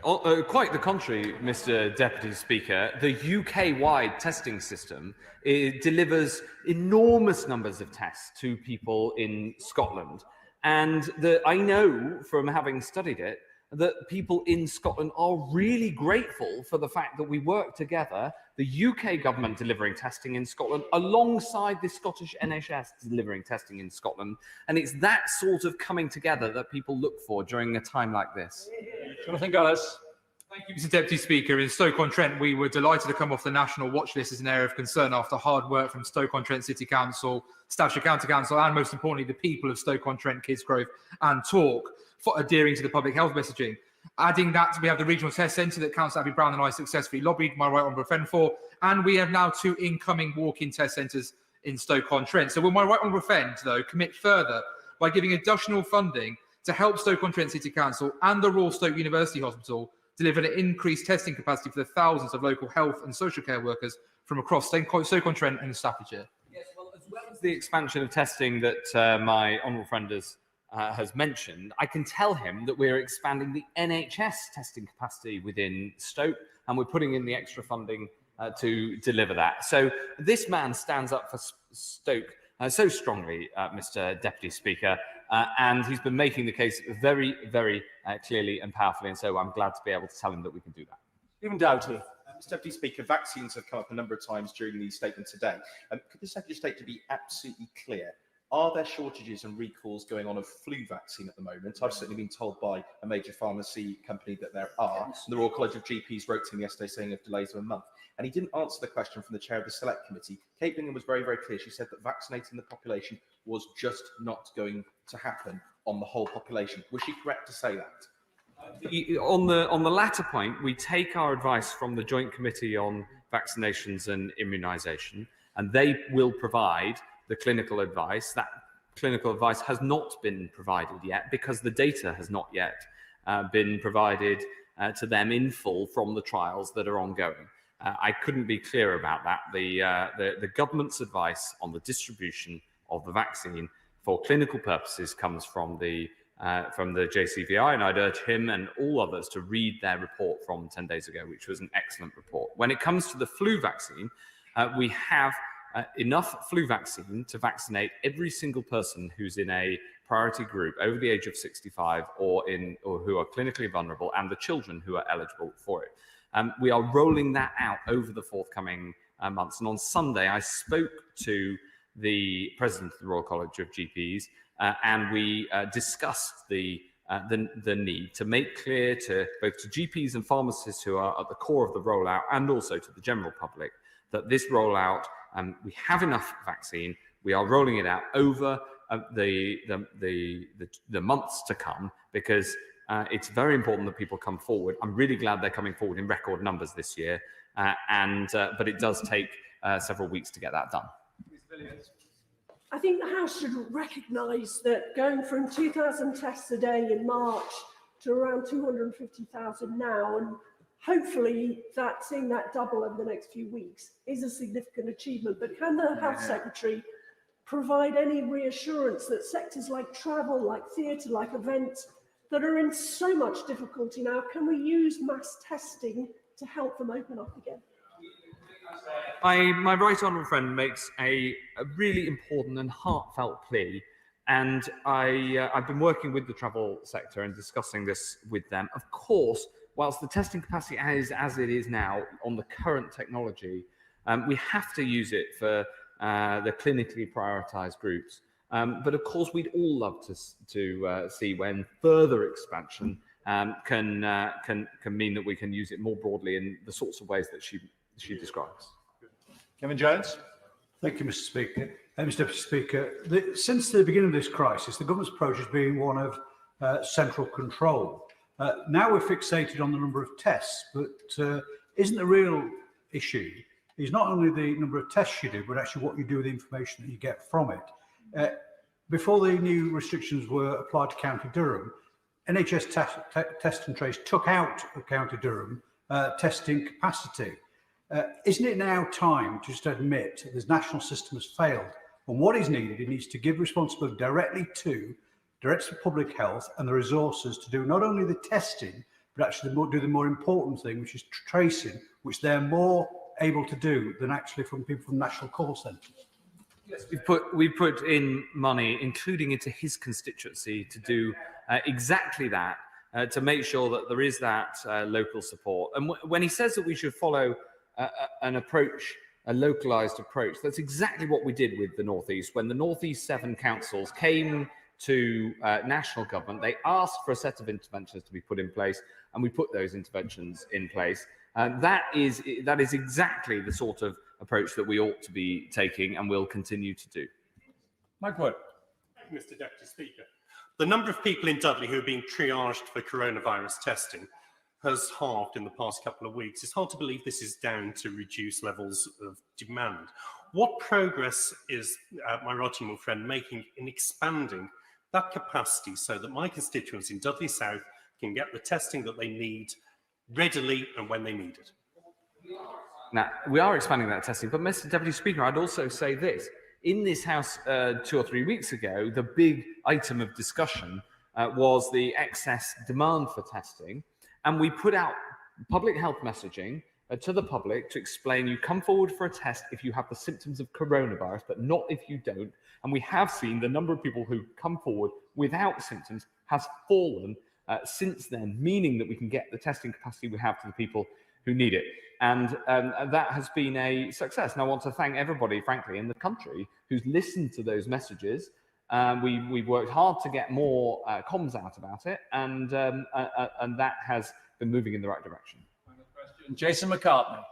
Quite the contrary, Mr. Deputy Speaker. The UK-wide testing system delivers enormous numbers of tests to people in Scotland. And I know from having studied it that people in Scotland are really grateful for the fact that we work together, the UK government delivering testing in Scotland alongside the Scottish NHS delivering testing in Scotland. And it's that sort of coming together that people look for during a time like this. Jonathan Gullis. Thank you, Mr. Deputy Speaker. In Stoke-on-Trent, we were delighted to come off the national watch list as an area of concern after hard work from Stoke-on-Trent City Council, Staffordshire County Council, and most importantly, the people of Stoke-on-Trent, Kidsgrove and Talk for adhering to the public health messaging. Adding that, we have the regional test centre that Councillor Abby Brown and I successfully lobbied my right honourable friend for, and we have now 2 incoming walk-in test centres in Stoke-on-Trent. So will my right honourable friend, though, commit further by giving additional funding to help Stoke-on-Trent City Council and the Royal Stoke University Hospital deliver an increased testing capacity for the thousands of local health and social care workers from across Stoke-on-Trent and Staffordshire? Yes, well, as well as the expansion of testing that my honourable friend has mentioned, I can tell him that we're expanding the NHS testing capacity within Stoke, and we're putting in the extra funding to deliver that. So this man stands up for Stoke so strongly, Mr. Deputy Speaker, and he's been making the case very, very clearly and powerfully, and so I'm glad to be able to tell him that we can do that. Stephen Doughty. Mr. Deputy Speaker, vaccines have come up a number of times during the statement today. Could the Secretary of State to be absolutely clear? Are there shortages and recalls going on of flu vaccine at the moment? I've certainly been told by a major pharmacy company that there are. And the Royal College of GPs wrote to him yesterday saying of delays of a month. And he didn't answer the question from the chair of the Select Committee. Kate Bingham was very, very clear. She said that vaccinating the population was just not going to happen on the whole population. Was she correct to say that? On the latter point, we take our advice from the Joint Committee on Vaccinations and Immunisation, and they will provide the clinical advice. That clinical advice has not been provided yet because the data has not yet been provided to them in full from the trials that are ongoing. I couldn't be clearer about that. The government's advice on the distribution of the vaccine for clinical purposes comes from the JCVI, and I'd urge him and all others to read their report from 10 days ago, which was an excellent report. When it comes to the flu vaccine, we have enough flu vaccine to vaccinate every single person who's in a priority group over the age of 65 or who are clinically vulnerable, and the children who are eligible for it. We are rolling that out over the forthcoming months. And on Sunday, I spoke to the president of the Royal College of GPs, and we discussed the need to make clear to both to GPs and pharmacists who are at the core of the rollout, and also to the general public, that this rollout, we have enough vaccine. We are rolling it out over the months to come, because it's very important that people come forward. I'm really glad they're coming forward in record numbers this year, but it does take several weeks to get that done. I think the House should recognise that going from 2,000 tests a day in March to around 250,000 now, and hopefully seeing that double over the next few weeks, is a significant achievement. But can the Health Secretary provide any reassurance that sectors like travel, like theatre, like events, that are in so much difficulty now, can we use mass testing to help them open up again? My right honourable friend makes a really important and heartfelt plea, and I've been working with the travel sector and discussing this with them. Of course, whilst the testing capacity is as it is now on the current technology, we have to use it for the clinically prioritised groups. But of course, we'd all love to see when further expansion can mean that we can use it more broadly in the sorts of ways that she describes. Kevin Jones. Thank you, Mr. Speaker. Mr. Deputy Speaker, since the beginning of this crisis, the government's approach has been one of central control. Now we're fixated on the number of tests, but isn't the real issue is not only the number of tests you do, but actually what you do with the information that you get from it. Before the new restrictions were applied to County Durham, NHS Test and Trace took out of County Durham testing capacity. Isn't it now time to just admit that this national system has failed? And what is needed, it needs to give responsibility directly to public health and the resources to do not only the testing, but actually do the more important thing, which is tracing, which they're more able to do than actually from people from national call centres. Yes, we've put in money, including into his constituency, to do exactly that, to make sure that there is that local support. And when he says that we should follow an approach, a localised approach, that's exactly what we did with the North East. When the North East 7 councils came to national government, they asked for a set of interventions to be put in place, and we put those interventions in place. That is exactly the sort of approach that we ought to be taking and will continue to do. Mike Wood. Thank you, Mr. Deputy Speaker. The number of people in Dudley who are being triaged for coronavirus testing has halved in the past couple of weeks. It's hard to believe this is down to reduced levels of demand. What progress is my right honourable friend making in expanding that capacity so that my constituents in Dudley South can get the testing that they need readily and when they need it? Now, we are expanding that testing, but Mr. Deputy Speaker, I'd also say this. In this House 2 or 3 weeks ago, the big item of discussion was the excess demand for testing, and we put out public health messaging to the public to explain you come forward for a test if you have the symptoms of coronavirus, but not if you don't. And we have seen the number of people who come forward without symptoms has fallen since then, meaning that we can get the testing capacity we have to the people who need it. And that has been a success. And I want to thank everybody, frankly, in the country who's listened to those messages. We've worked hard to get more comms out about it, and that has been moving in the right direction. Jason McCartney.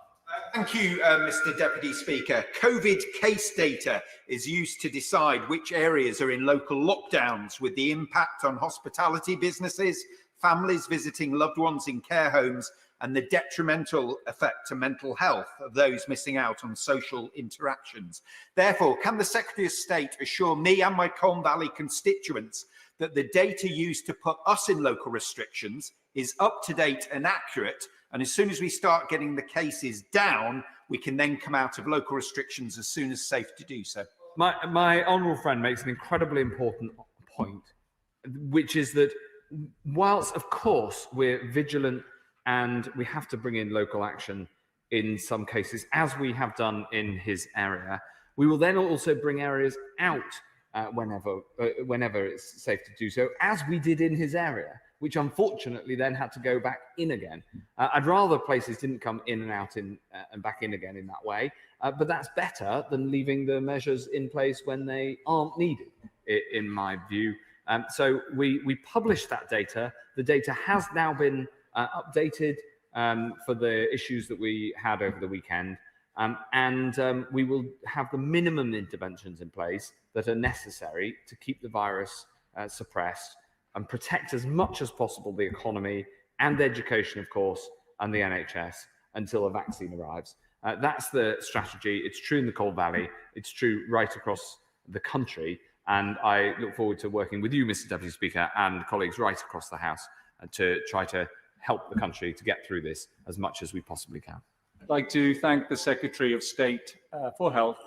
Thank you, Mr. Deputy Speaker. COVID case data is used to decide which areas are in local lockdowns, with the impact on hospitality businesses, families visiting loved ones in care homes, and the detrimental effect to mental health of those missing out on social interactions. Therefore, can the Secretary of State assure me and my Colne Valley constituents that the data used to put us in local restrictions is up to date and accurate, and as soon as we start getting the cases down, we can then come out of local restrictions as soon as safe to do so? My honourable friend makes an incredibly important point, which is that whilst, of course, we're vigilant and we have to bring in local action in some cases, as we have done in his area, we will then also bring areas out whenever it's safe to do so, as we did in his area, which unfortunately then had to go back in again. I'd rather places didn't come in and out and back in again in that way, but that's better than leaving the measures in place when they aren't needed, in my view. So we published that data. The data has now been updated for the issues that we had over the weekend, and we will have the minimum interventions in place that are necessary to keep the virus suppressed and protect as much as possible the economy and education, of course, and the NHS until a vaccine arrives. That's the strategy. It's true in the Colne Valley. It's true right across the country. And I look forward to working with you, Mr. Deputy Speaker, and colleagues right across the House to try to help the country to get through this as much as we possibly can. I'd like to thank the Secretary of State for Health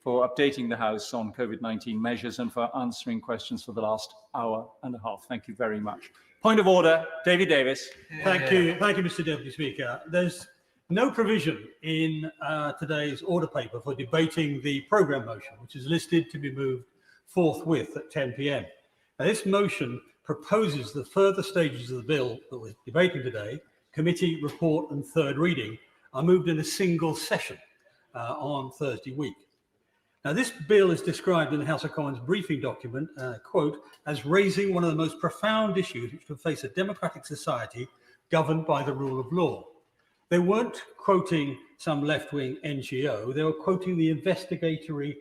for updating the House on COVID-19 measures and for answering questions for the last hour and a half. Thank you very much. Point of order, David Davis. Thank you, Mr. Deputy Speaker. There's no provision in today's order paper for debating the programme motion, which is listed to be moved forthwith at 10 p.m. Now, this motion proposes the further stages of the bill that we're debating today, committee report and third reading, are moved in a single session on Thursday week. Now, this bill is described in the House of Commons briefing document, quote, as raising one of the most profound issues which could face a democratic society governed by the rule of law. They weren't quoting some left-wing NGO, they were quoting the Investigatory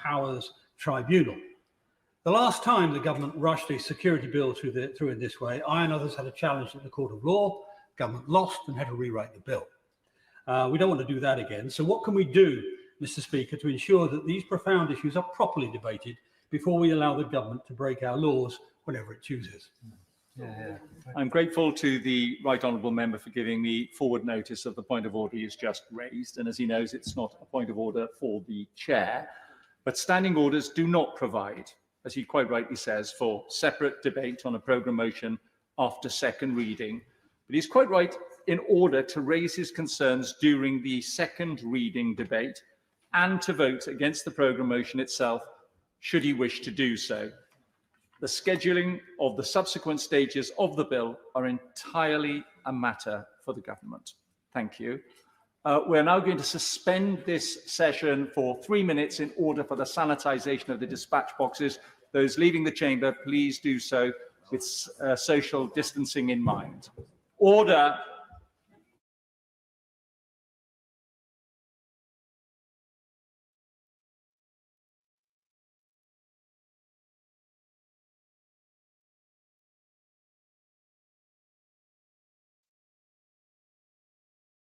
Powers Tribunal. The last time the government rushed a security bill through in this way, I and others had a challenge at the Court of Law, government lost and had to rewrite the bill. We don't want to do that again. So what can we do, Mr. Speaker, to ensure that these profound issues are properly debated before we allow the government to break our laws whenever it chooses? I'm grateful to the Right Honourable Member for giving me forward notice of the point of order he has just raised. And as he knows, it's not a point of order for the Chair, but standing orders do not provide, as he quite rightly says, for separate debate on a programme motion after second reading. But he's quite right in order to raise his concerns during the second reading debate and to vote against the programme motion itself, should he wish to do so. The scheduling of the subsequent stages of the bill are entirely a matter for the government. Thank you. We're now going to suspend this session for 3 minutes in order for the sanitisation of the dispatch boxes. Those leaving the chamber, please do so with social distancing in mind. Order.